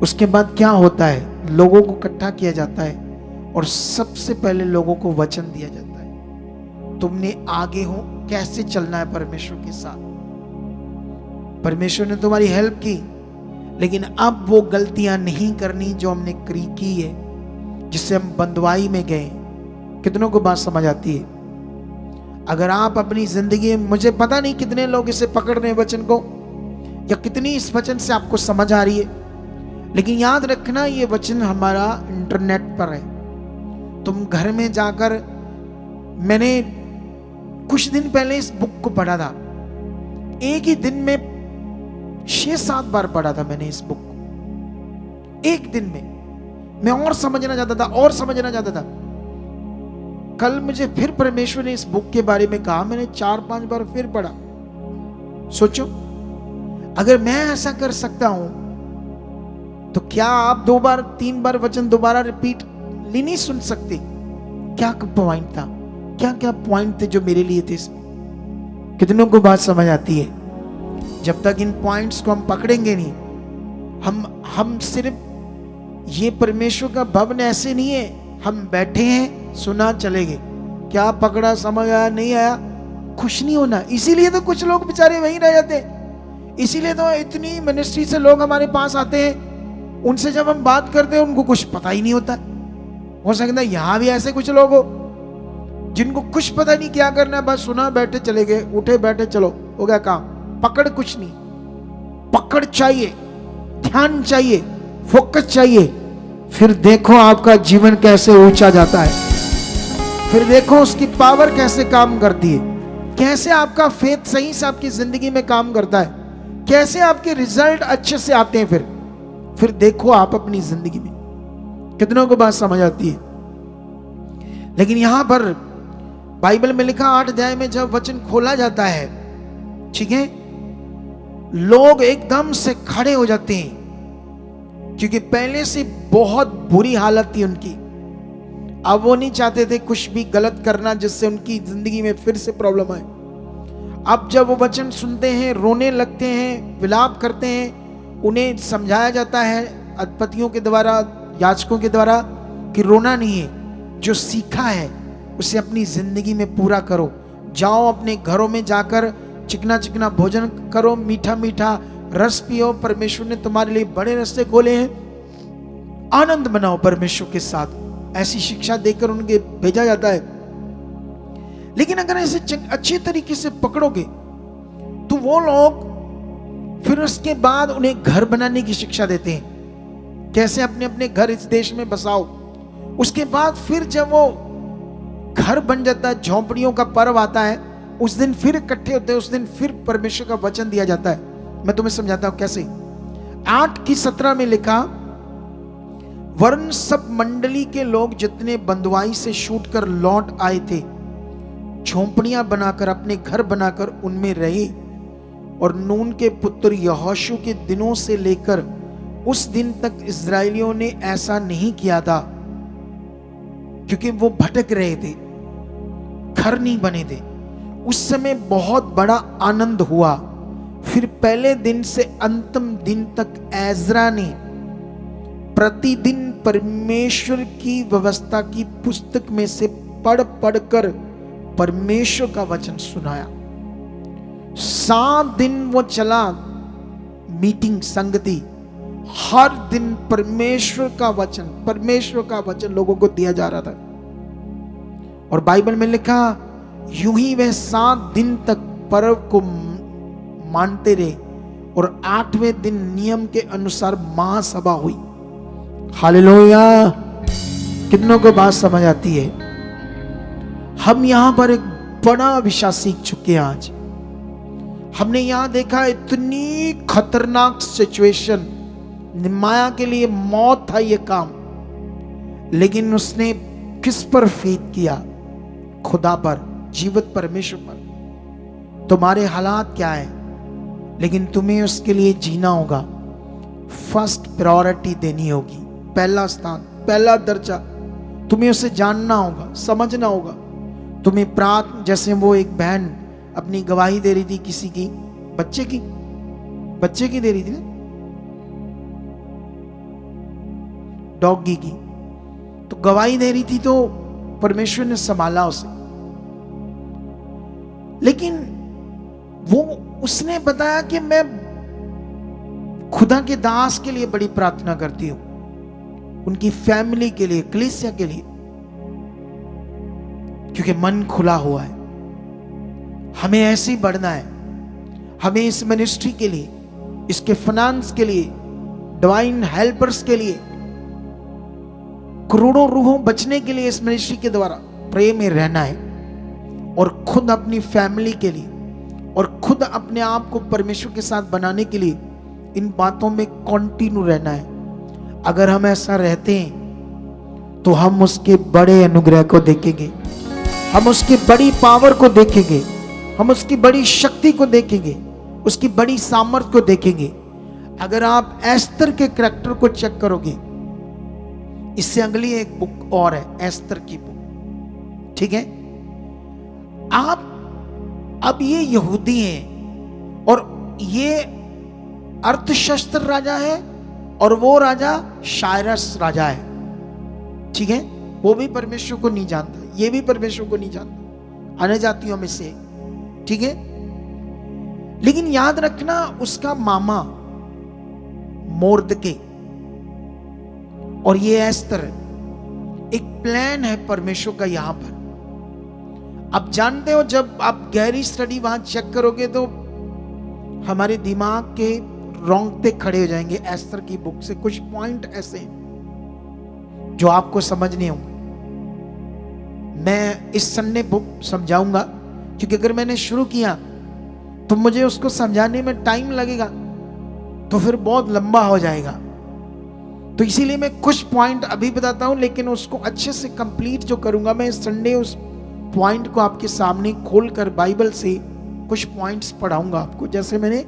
उसके बाद क्या होता है? लोगों को इकट्ठा किया जाता है और सबसे पहले लोगों को वचन दिया जाता है, तुमने आगे हो कैसे चलना है परमेश्वर के साथ। परमेश्वर ने तुम्हारी हेल्प की, लेकिन अब वो गलतियां नहीं करनी जो हमने की है, जिससे हम बंधुआई में गए। कितनों को बात समझ आती है? अगर आप अपनी जिंदगी में, मुझे पता नहीं कितने लोग इसे पकड़ रहे हैं वचन को, या कितनी इस वचन से आपको समझ आ रही है, लेकिन याद रखना ये वचन हमारा इंटरनेट पर है। तुम घर में जाकर, मैंने कुछ दिन पहले इस बुक को पढ़ा था, एक ही दिन में 6-7 बार पढ़ा था मैंने इस बुक को, एक दिन में। मैं और समझना चाहता था। कल मुझे फिर परमेश्वर ने इस बुक के बारे में कहा, मैंने 4-5 बार फिर पढ़ा। सोचो, अगर मैं ऐसा कर सकता हूं तो क्या आप 2 बार 3 बार वचन दोबारा रिपीट नहीं सुन सकते? क्या पॉइंट था, क्या क्या पॉइंट थे जो मेरे लिए थे इसमें? कितनों को बात समझ आती है? जब तक इन पॉइंट्स को हम पकड़ेंगे नहीं, हम सिर्फ, ये परमेश्वर का भवन ऐसे नहीं है हम बैठे हैं सुना चले गए, क्या पकड़ा, समझ आया नहीं आया, खुश नहीं होना। इसीलिए तो कुछ लोग बेचारे वहीं रह जाते हैं। इसीलिए तो इतनी मिनिस्ट्री से लोग हमारे पास आते हैं, उनसे जब हम बात करते हैं उनको कुछ पता ही नहीं होता। हो सकता है यहां भी ऐसे कुछ लोग हो जिनको कुछ पता नहीं क्या करना है, बस सुना बैठे चले गए, उठे बैठे चलो हो गया काम। पकड़ कुछ नहीं। पकड़ चाहिए, ध्यान चाहिए, फोकस चाहिए। फिर देखो आपका जीवन कैसे ऊंचा जाता है, फिर देखो उसकी पावर कैसे काम करती है, कैसे आपका फेथ सही से आपकी जिंदगी में काम करता है, कैसे आपके रिजल्ट अच्छे से आते हैं। फिर देखो आप अपनी जिंदगी में। कितनों को बात समझ आती है? लेकिन यहां पर बाइबल में लिखा 8 अध्याय में जब वचन खोला जाता है, ठीक है, लोग एकदम से खड़े हो जाते हैं, क्योंकि पहले से बहुत बुरी हालत थी उनकी। अब वो नहीं चाहते थे कुछ भी गलत करना जिससे उनकी जिंदगी में फिर से प्रॉब्लम आए। अब जब वो वचन सुनते हैं, रोने लगते हैं, विलाप करते हैं। उन्हें समझाया जाता है अधिपतियों के द्वारा, याजकों के द्वारा, कि रोना नहीं है, जो सीखा है उसे अपनी जिंदगी में पूरा करो। जाओ अपने घरों में जाकर चिकना चिकना भोजन करो, मीठा मीठा रस पियो, परमेश्वर ने तुम्हारे लिए बड़े रास्ते खोले हैं, आनंद मनाओ परमेश्वर के साथ। ऐसी शिक्षा देकर उनके भेजा जाता है। लेकिन अगर ऐसे अच्छे तरीके से पकड़ोगे तो वो लोग फिर उसके बाद उन्हें घर बनाने की शिक्षा देते हैं, कैसे अपने अपने घर इस देश में बसाओ। उसके बाद फिर जब वो घर बन जाता है, झोंपड़ियों का पर्व आता है, उस दिन फिर इकट्ठे होते हैं, उस दिन फिर परमेश्वर का वचन दिया जाता है। मैं तुम्हें समझाता हूं कैसे। 8:17 में लिखा, वरन सब मंडली के लोग जितने बंधुआई से छूट कर लौट आए थे, झोंपड़ियां बनाकर, अपने घर बनाकर उनमें रहे। और नून के पुत्र यहोशू के दिनों से लेकर उस दिन तक इस्राएलियों ने ऐसा नहीं किया था, क्योंकि वो भटक रहे थे, घर नहीं बने थे। उस समय बहुत बड़ा आनंद हुआ। फिर पहले दिन से अंतिम दिन तक एजरा ने प्रतिदिन परमेश्वर की व्यवस्था की पुस्तक में से पढ़ पढ़कर परमेश्वर का वचन सुनाया। 7 दिन वो चला, मीटिंग, संगति, हर दिन परमेश्वर का वचन लोगों को दिया जा रहा था। और बाइबल में लिखा, यूं ही वह 7 दिन तक पर्व को मानते रहे और 8वें दिन नियम के अनुसार महासभा हुई। हालेलुया! कितनों को बात समझ आती है? हम यहां पर एक बड़ा विषय सीख चुके हैं। आज हमने यहां देखा इतनी खतरनाक सिचुएशन, निमाया के लिए मौत था ये काम, लेकिन उसने किस पर फेथ किया? खुदा पर, जीवित परमेश्वर पर। तुम्हारे हालात क्या है, लेकिन तुम्हें उसके लिए जीना होगा। फर्स्ट प्रायोरिटी देनी होगी, पहला स्थान, पहला दर्जा। तुम्हें उसे जानना होगा, समझना होगा। तुम्हें प्रार्थना, जैसे वो एक बहन अपनी गवाही दे रही थी किसी की बच्चे की दे रही थी ना, डॉगी की, तो गवाही दे रही थी, तो परमेश्वर ने संभाला उसे। लेकिन वो उसने बताया कि मैं खुदा के दास के लिए बड़ी प्रार्थना करती हूं, उनकी फैमिली के लिए, कलीसिया के लिए, क्योंकि मन खुला हुआ है। हमें ऐसे ही बढ़ना है। हमें इस मिनिस्ट्री के लिए, इसके फाइनेंस के लिए, डिवाइन हेल्पर्स के लिए, करोड़ों रूहों बचने के लिए इस मिनिस्ट्री के द्वारा प्रेम में रहना है। और खुद अपनी फैमिली के लिए और खुद अपने आप को परमेश्वर के साथ बनाने के लिए इन बातों में कंटिन्यू रहना है। अगर हम ऐसा रहते हैं तो हम उसके बड़े अनुग्रह को देखेंगे, हम उसकी बड़ी पावर को देखेंगे, हम उसकी बड़ी शक्ति को देखेंगे, उसकी बड़ी सामर्थ्य को देखेंगे। अगर आप एस्तर के कैरेक्टर को चेक करोगे, इससे अगली एक बुक और है, एस्तर की बुक, ठीक है? आप अब ये यहूदी हैं और ये अर्थशास्त्र राजा है और वो राजा शायरस राजा है, ठीक है? वो भी परमेश्वर को नहीं जानता, ये भी परमेश्वर को नहीं जानता, अन्य जातियों में से, ठीक है? लेकिन याद रखना, उसका मामा मोर्दके और ये एस्तर, एक प्लान है परमेश्वर का यहां पर। आप जानते हो, जब आप गहरी स्टडी वहां चेक करोगे तो हमारे दिमाग के रोंगटे खड़े हो जाएंगे। एस्तर की बुक से कुछ पॉइंट ऐसे हैं जो आपको समझने होंगे। मैं इस संडे बुक समझाऊंगा, क्योंकि अगर मैंने शुरू किया तो मुझे उसको समझाने में टाइम लगेगा, तो फिर बहुत लंबा हो जाएगा। तो इसीलिए मैं कुछ पॉइंट अभी बताता हूं, लेकिन उसको अच्छे से कंप्लीट जो करूंगा मैं इस संडे, उस पॉइंट को आपके सामने खोलकर बाइबल से कुछ पॉइंट्स पढ़ाऊंगा आपको, जैसे मैंने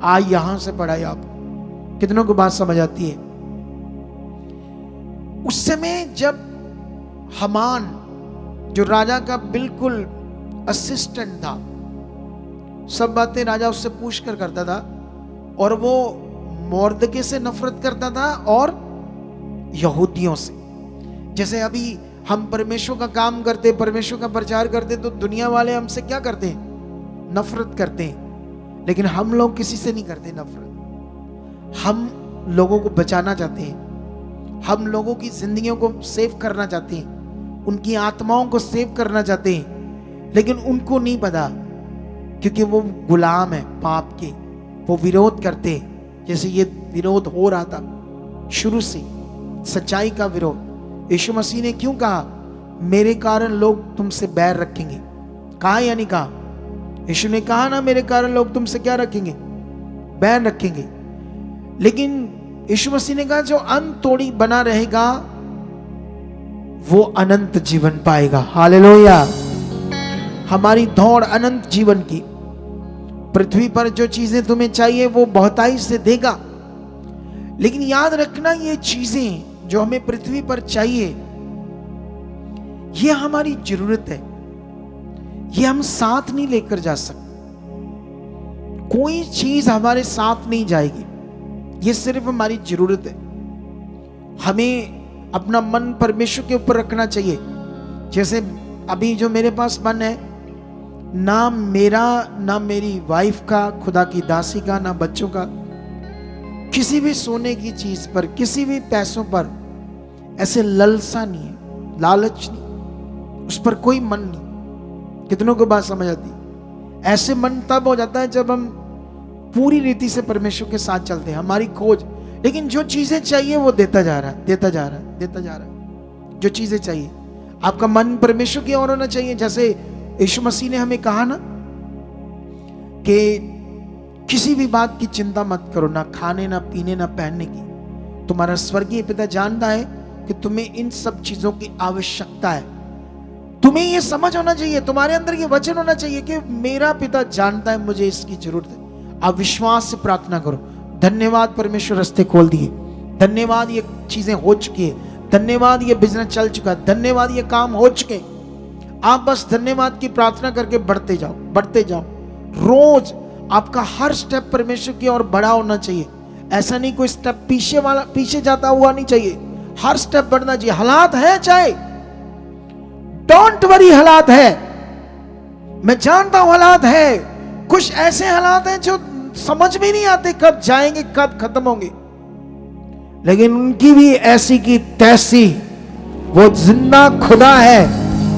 आज यहां से पढ़ाई आपको। कितनों को बात समझ आती है? उस समय जब हमान, जो राजा का बिल्कुल असिस्टेंट था, सब बातें राजा उससे पूछ कर करता था, और वो मोर्दके से नफरत करता था और यहूदियों से। जैसे अभी हम परमेश्वर का काम करते, परमेश्वर का प्रचार करते, तो दुनिया वाले हमसे क्या करते हैं? नफरत करते हैं। लेकिन हम लोग किसी से नहीं करते नफरत। हम लोगों को बचाना चाहते हैं, हम लोगों की जिंदगियों को सेव करना चाहते हैं, उनकी आत्माओं को सेव करना चाहते हैं। लेकिन उनको नहीं पता, क्योंकि वो गुलाम है पाप के, वो विरोध करते हैं। जैसे ये विरोध हो रहा था शुरू से, सच्चाई का विरोध। यीशु मसीह ने क्यों कहा, मेरे कारण लोग तुमसे बैर रखेंगे? कहा या नहीं कहा? यीशु ने कहा ना, मेरे कारण लोग तुमसे क्या रखेंगे? बैर रखेंगे। लेकिन यीशु मसीह ने कहा, जो अंत तोड़ी बना रहेगा वो अनंत जीवन पाएगा। हालेलुया! हमारी दौड़ अनंत जीवन की। पृथ्वी पर जो चीजें तुम्हें चाहिए वो बहुताई से देगा, लेकिन याद रखना, ये चीजें जो हमें पृथ्वी पर चाहिए, ये हमारी जरूरत है, ये हम साथ नहीं लेकर जा सकते। कोई चीज हमारे साथ नहीं जाएगी, ये सिर्फ हमारी जरूरत है। हमें अपना मन परमेश्वर के ऊपर रखना चाहिए। जैसे अभी जो मेरे पास मन है, ना मेरा ना मेरी वाइफ का, खुदा की दासी का, ना बच्चों का, किसी भी सोने की चीज पर, किसी भी पैसों पर ऐसे ललसा नहीं है, लालच नहीं, उस पर कोई मन नहीं। कितनों को बात समझ आती? ऐसे मन तब हो जाता है जब हम पूरी रीति से परमेश्वर के साथ चलते हैं, हमारी खोज। लेकिन जो चीजें चाहिए वो देता जा रहा है, देता जा रहा है, देता जा रहा है। जो चीजें चाहिए, आपका मन परमेश्वर की ओर होना चाहिए। जैसे यीशु मसीह ने हमें कहा ना कि किसी भी बात की चिंता मत करो, ना खाने, ना पीने, ना पहनने की। तुम्हारा स्वर्गीय पिता जानता है कि तुम्हें इन सब चीजों की आवश्यकता है। तुम्हें यह समझ होना चाहिए, तुम्हारे अंदर ये वचन होना चाहिए कि मेरा पिता जानता है मुझे इसकी जरूरत है। आप विश्वास से प्रार्थना करो, धन्यवाद परमेश्वर रास्ते खोल दिए, धन्यवाद ये चीजें हो चुकी है, धन्यवाद ये बिजनेस चल चुका है, धन्यवाद ये काम हो चुके। आप बस धन्यवाद की प्रार्थना करके बढ़ते जाओ, बढ़ते जाओ। रोज आपका हर स्टेप परमेश्वर की ओर बड़ा होना चाहिए। ऐसा नहीं कोई स्टेप पीछे जाता हुआ नहीं चाहिए, हर स्टेप बढ़ना चाहिए। हालात है चाहे, डोंट वरी, हालात है, मैं जानता हूं हालात है। कुछ ऐसे हालात हैं जो समझ में नहीं आते कब जाएंगे, कब खत्म होंगे, लेकिन उनकी भी ऐसी की तैसी वो जिंदा खुदा है।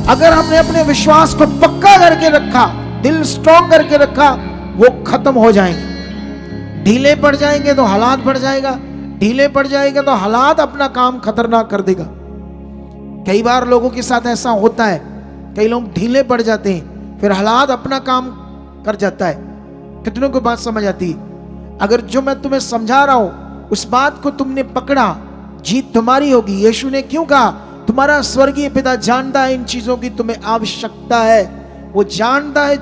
अगर हमने अपने विश्वास को पक्का करके रखा, दिल स्ट्रॉन्ग करके रखा, वो खत्म हो जाएंगे। ढीले पड़ जाएंगे तो हालात बढ़ जाएगा, ढीले पड़ जाएगा तो हालात अपना काम खतरनाक कर देगा। कई बार लोगों के साथ ऐसा होता है, कई लोग ढीले पड़ जाते हैं, फिर हालात अपना काम कर जाता है। कितनों को बात समझ आती? अगर जो मैं तुम्हें समझा रहा हूं उस बात को तुमने पकड़ा, जीत तुम्हारी होगी। यीशु ने क्यों कहा? तुम्हारा स्वर्गीय पिता जानता है इन चीजों की तुम्हें आवश्यकता है। वो जानता है,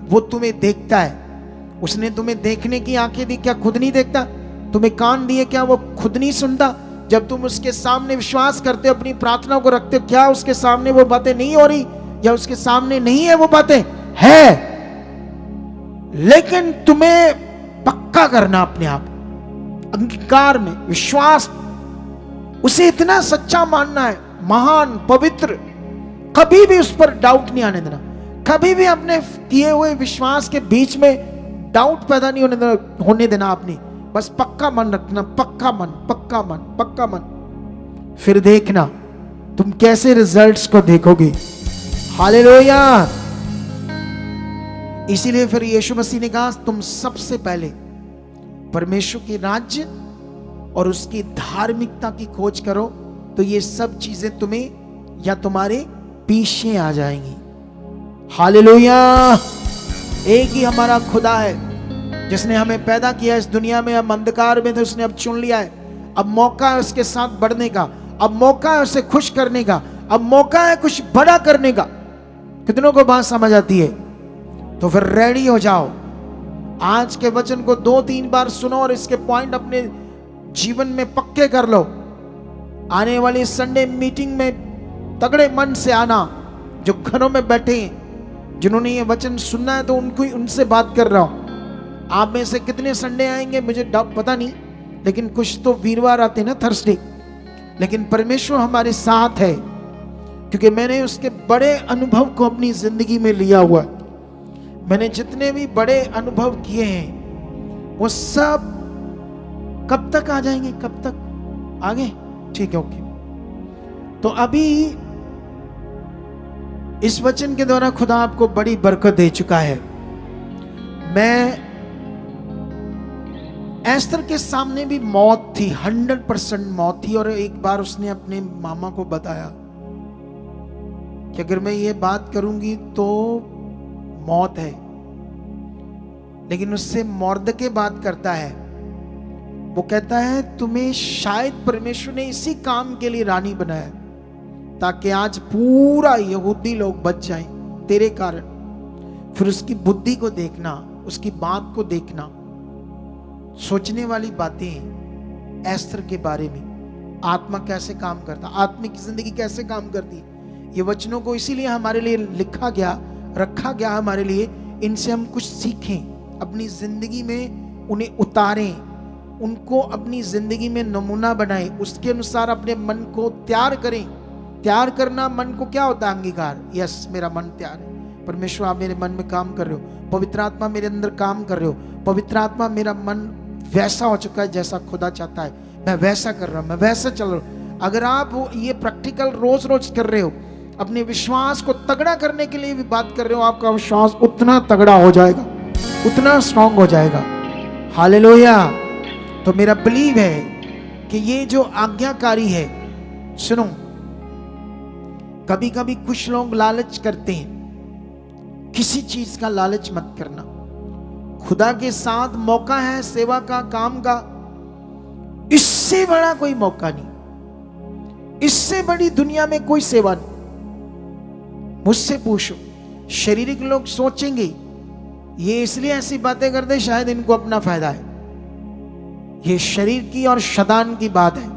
वो तुम्हें देखता है। उसने तुम्हें देखने की आंखें दी, क्या खुद नहीं देखता? तुम्हें कान दिए, क्या वो खुद नहीं सुनता? जब तुम उसके सामने विश्वास करते हो, अपनी प्रार्थना को रखते हो, क्या उसके सामने वो बातें नहीं हो रही? या उसके सामने नहीं है वो बातें? है, लेकिन तुम्हें पक्का करना अपने आप, अंगीकार में विश्वास, उसे इतना सच्चा मानना है, महान, पवित्र, कभी भी उस पर डाउट नहीं आने देना। कभी भी अपने किए हुए विश्वास के बीच में डाउट पैदा नहीं होने देना आपने। बस पक्का मन रखना, पक्का मन, पक्का मन, पक्का मन। फिर देखना तुम कैसे रिजल्ट्स को देखोगे। हालेलुया। इसीलिए फिर यीशु मसीह ने कहा तुम सबसे पहले परमेश्वर के राज्य और उसकी धार्मिकता की खोज करो, तो ये सब चीजें तुम्हें या तुम्हारे पीछे आ जाएंगी। हालेलुया। एक ही हमारा खुदा है जिसने हमें पैदा किया इस दुनिया में। हम अंधकार में थे, उसने अब चुन लिया है। अब मौका है उसके साथ बढ़ने का, अब मौका है उसे खुश करने का, अब मौका है कुछ बड़ा करने का। कितनों को बात समझ आती है? तो फिर रेडी हो जाओ। आज के वचन को 2-3 बार सुनो और इसके पॉइंट अपने जीवन में पक्के कर लो। आने वाली संडे मीटिंग में तगड़े मन से आना। जो घरों में बैठे हैं, जिन्होंने ये वचन सुनना है, तो उनको उनसे बात कर रहा हूं। आप में से कितने संडे आएंगे मुझे पता नहीं, लेकिन कुछ तो वीरवार आते ना, थर्सडे। लेकिन परमेश्वर हमारे साथ है, क्योंकि मैंने उसके बड़े अनुभव को अपनी जिंदगी में लिया हुआ। मैंने जितने भी बड़े अनुभव किए हैं वो सब कब तक आ जाएंगे? कब तक आगे? ठीक है, ओके। तो अभी इस वचन के द्वारा खुदा आपको बड़ी बरकत दे चुका है। मैं एस्तर के सामने भी मौत थी, 100% मौत थी। और एक बार उसने अपने मामा को बताया कि अगर मैं ये बात करूंगी तो मौत है। लेकिन उससे मोर्दके बात करता है। वो कहता है तुम्हें शायद परमेश्वर ने इसी काम के लिए रानी बनाया, ताकि आज पूरा यहूदी लोग बच जाएं तेरे कारण। फिर उसकी बुद्धि को देखना, उसकी बात को देखना। सोचने वाली बातें एस्तर के बारे में, आत्मा कैसे काम करता, आत्मिक जिंदगी कैसे काम करती है। ये वचनों को इसीलिए हमारे लिए लिखा गया, रखा गया हमारे लिए। इनसे हम कुछ सीखें, अपनी जिंदगी में उन्हें उतारें, उनको अपनी जिंदगी में नमूना बनाए, उसके अनुसार अपने मन को तैयार करें। तैयार करना मन को क्या होता है? अंगीकार। यस, मेरा मन तैयार है। परमेश्वर आप मेरे मन में काम कर रहे हो, पवित्र आत्मा मेरे अंदर काम कर रहे हो, पवित्र आत्मा मेरा मन वैसा हो चुका है जैसा खुदा चाहता है, मैं वैसा कर रहा हूं, मैं वैसा चल रहा हूं। अगर आप ये प्रैक्टिकल रोज रोज कर रहे हो, अपने विश्वास को तगड़ा करने के लिए भी बात कर रहे हो, आपका विश्वास उतना तगड़ा हो जाएगा, उतना स्ट्रांग हो जाएगा। हालेलुया। तो मेरा बिलीव है कि ये जो आज्ञाकारी है, सुनो, कभी कभी कुछ लोग लालच करते हैं, किसी चीज का लालच मत करना। खुदा के साथ मौका है सेवा का, काम का, इससे बड़ा कोई मौका नहीं, इससे बड़ी दुनिया में कोई सेवा नहीं। मुझसे पूछो, शारीरिक लोग सोचेंगे ये इसलिए ऐसी बातें करते शायद इनको अपना फायदा है। ये शरीर की और शैतान की बात है,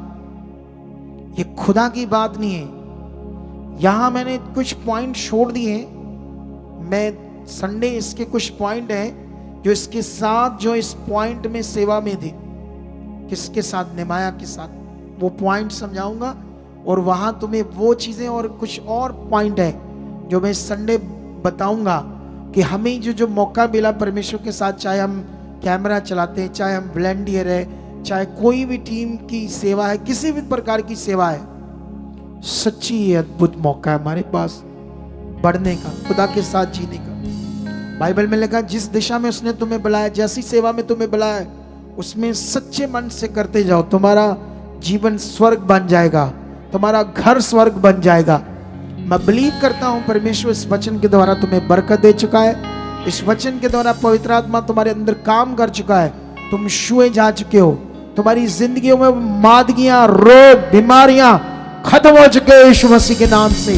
ये खुदा की बात नहीं है। यहां मैंने कुछ पॉइंट छोड़ दिए, मैं संडे इसके कुछ पॉइंट हैं जो इसके साथ, जो इस पॉइंट में सेवा में थे, किसके साथ? नेमाया के साथ, वो पॉइंट समझाऊंगा। और वहां तुम्हें वो चीजें और कुछ और पॉइंट है जो मैं संडे बताऊंगा कि हमें जो मौका मिला परमेश्वर के साथ, चाहे हम कैमरा चलाते हैं, चाहे हम वॉलंटियर है, चाहे कोई भी टीम की सेवा है, किसी भी प्रकार की सेवा है, सच्ची अद्भुत मौका है हमारे पास बढ़ने का, खुदा के साथ जीने का। बाइबल में लिखा, जिस दिशा में उसने तुम्हें बुलाया, जैसी सेवा में तुम्हें बुलाया, उसमें सच्चे मन से करते जाओ, तुम्हारा जीवन स्वर्ग बन जाएगा, तुम्हारा घर स्वर्ग बन जाएगा। मैं बिलीव करता हूं परमेश्वर इस वचन के द्वारा तुम्हें बरकत दे चुका है, इस वचन के द्वारा पवित्र आत्मा तुम्हारे अंदर काम कर चुका है, तुम छुए जा चुके हो, तुम्हारी जिंदगियों में मादगियां, रोग, बीमारियां खत्म हो चुके हैं यीशु मसीह के नाम से।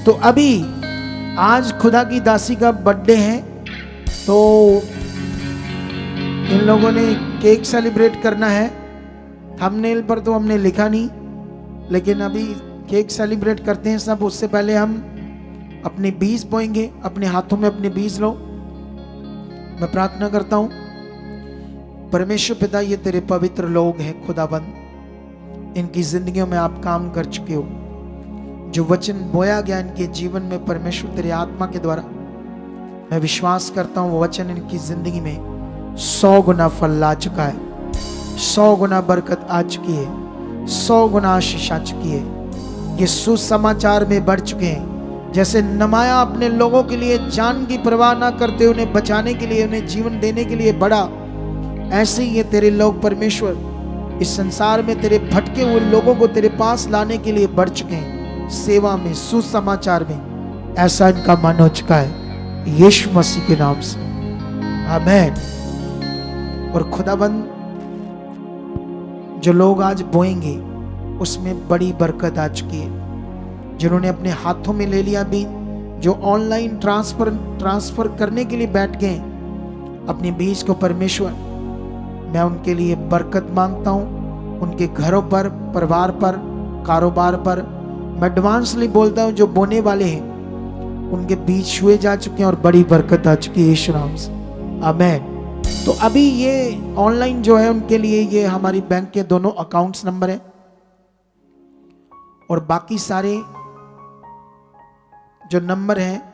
तो अभी आज खुदा की दासी का बर्थडे है, तो इन लोगों ने केक सेलिब्रेट करना है। थंबनेल पर तो हमने लिखा नहीं, लेकिन अभी केक सेलिब्रेट करते हैं सब। उससे पहले हम अपने बीज बोएंगे, अपने हाथों में अपने बीज लो। मैं प्रार्थना करता हूं, परमेश्वर पिता, ये तेरे पवित्र लोग हैं खुदाबंद, इनकी जिंदगियों में आप काम कर चुके हो। जो वचन बोया गया इनके जीवन में परमेश्वर तेरे आत्मा के द्वारा, मैं विश्वास करता हूं वो वचन इनकी जिंदगी में 100 गुना फल ला चुका है, 100 गुना बरकत आ चुकी है, 100 गुना आशीष आ चुकी है। ये सुसमाचार में बढ़ चुके हैं। जैसे नमाया अपने लोगों के लिए जान की परवाह ना करते उन्हें बचाने के लिए, उन्हें जीवन देने के लिए बढ़ा, ऐसे ही ये तेरे लोग परमेश्वर इस संसार में तेरे भटके हुए लोगों को तेरे पास लाने के लिए बढ़ चुके हैं, सेवा में, सुसमाचार में। ऐसा इनका मन हो चुका है यीशु मसीह के नाम से, आमीन। और खुदाबंद, जो लोग आज बोएंगे उसमें बड़ी बरकत आ चुकी है। जिन्होंने अपने हाथों में ले लिया बीज, जो ऑनलाइन ट्रांसफर करने के लिए बैठ गए अपने बीज को, परमेश्वर मैं उनके लिए बरकत मांगता हूं, उनके घरों पर, परिवार पर, कारोबार पर। मैं एडवांसली बोलता हूं, जो बोने वाले हैं उनके बीज छुए जा चुके हैं और बड़ी बरकत आ चुकी है यीशु नाम से, आमीन। तो अभी ये ऑनलाइन जो है उनके लिए ये हमारी बैंक के दोनों अकाउंट्स नंबर है, और बाकी सारे जो नंबर हैं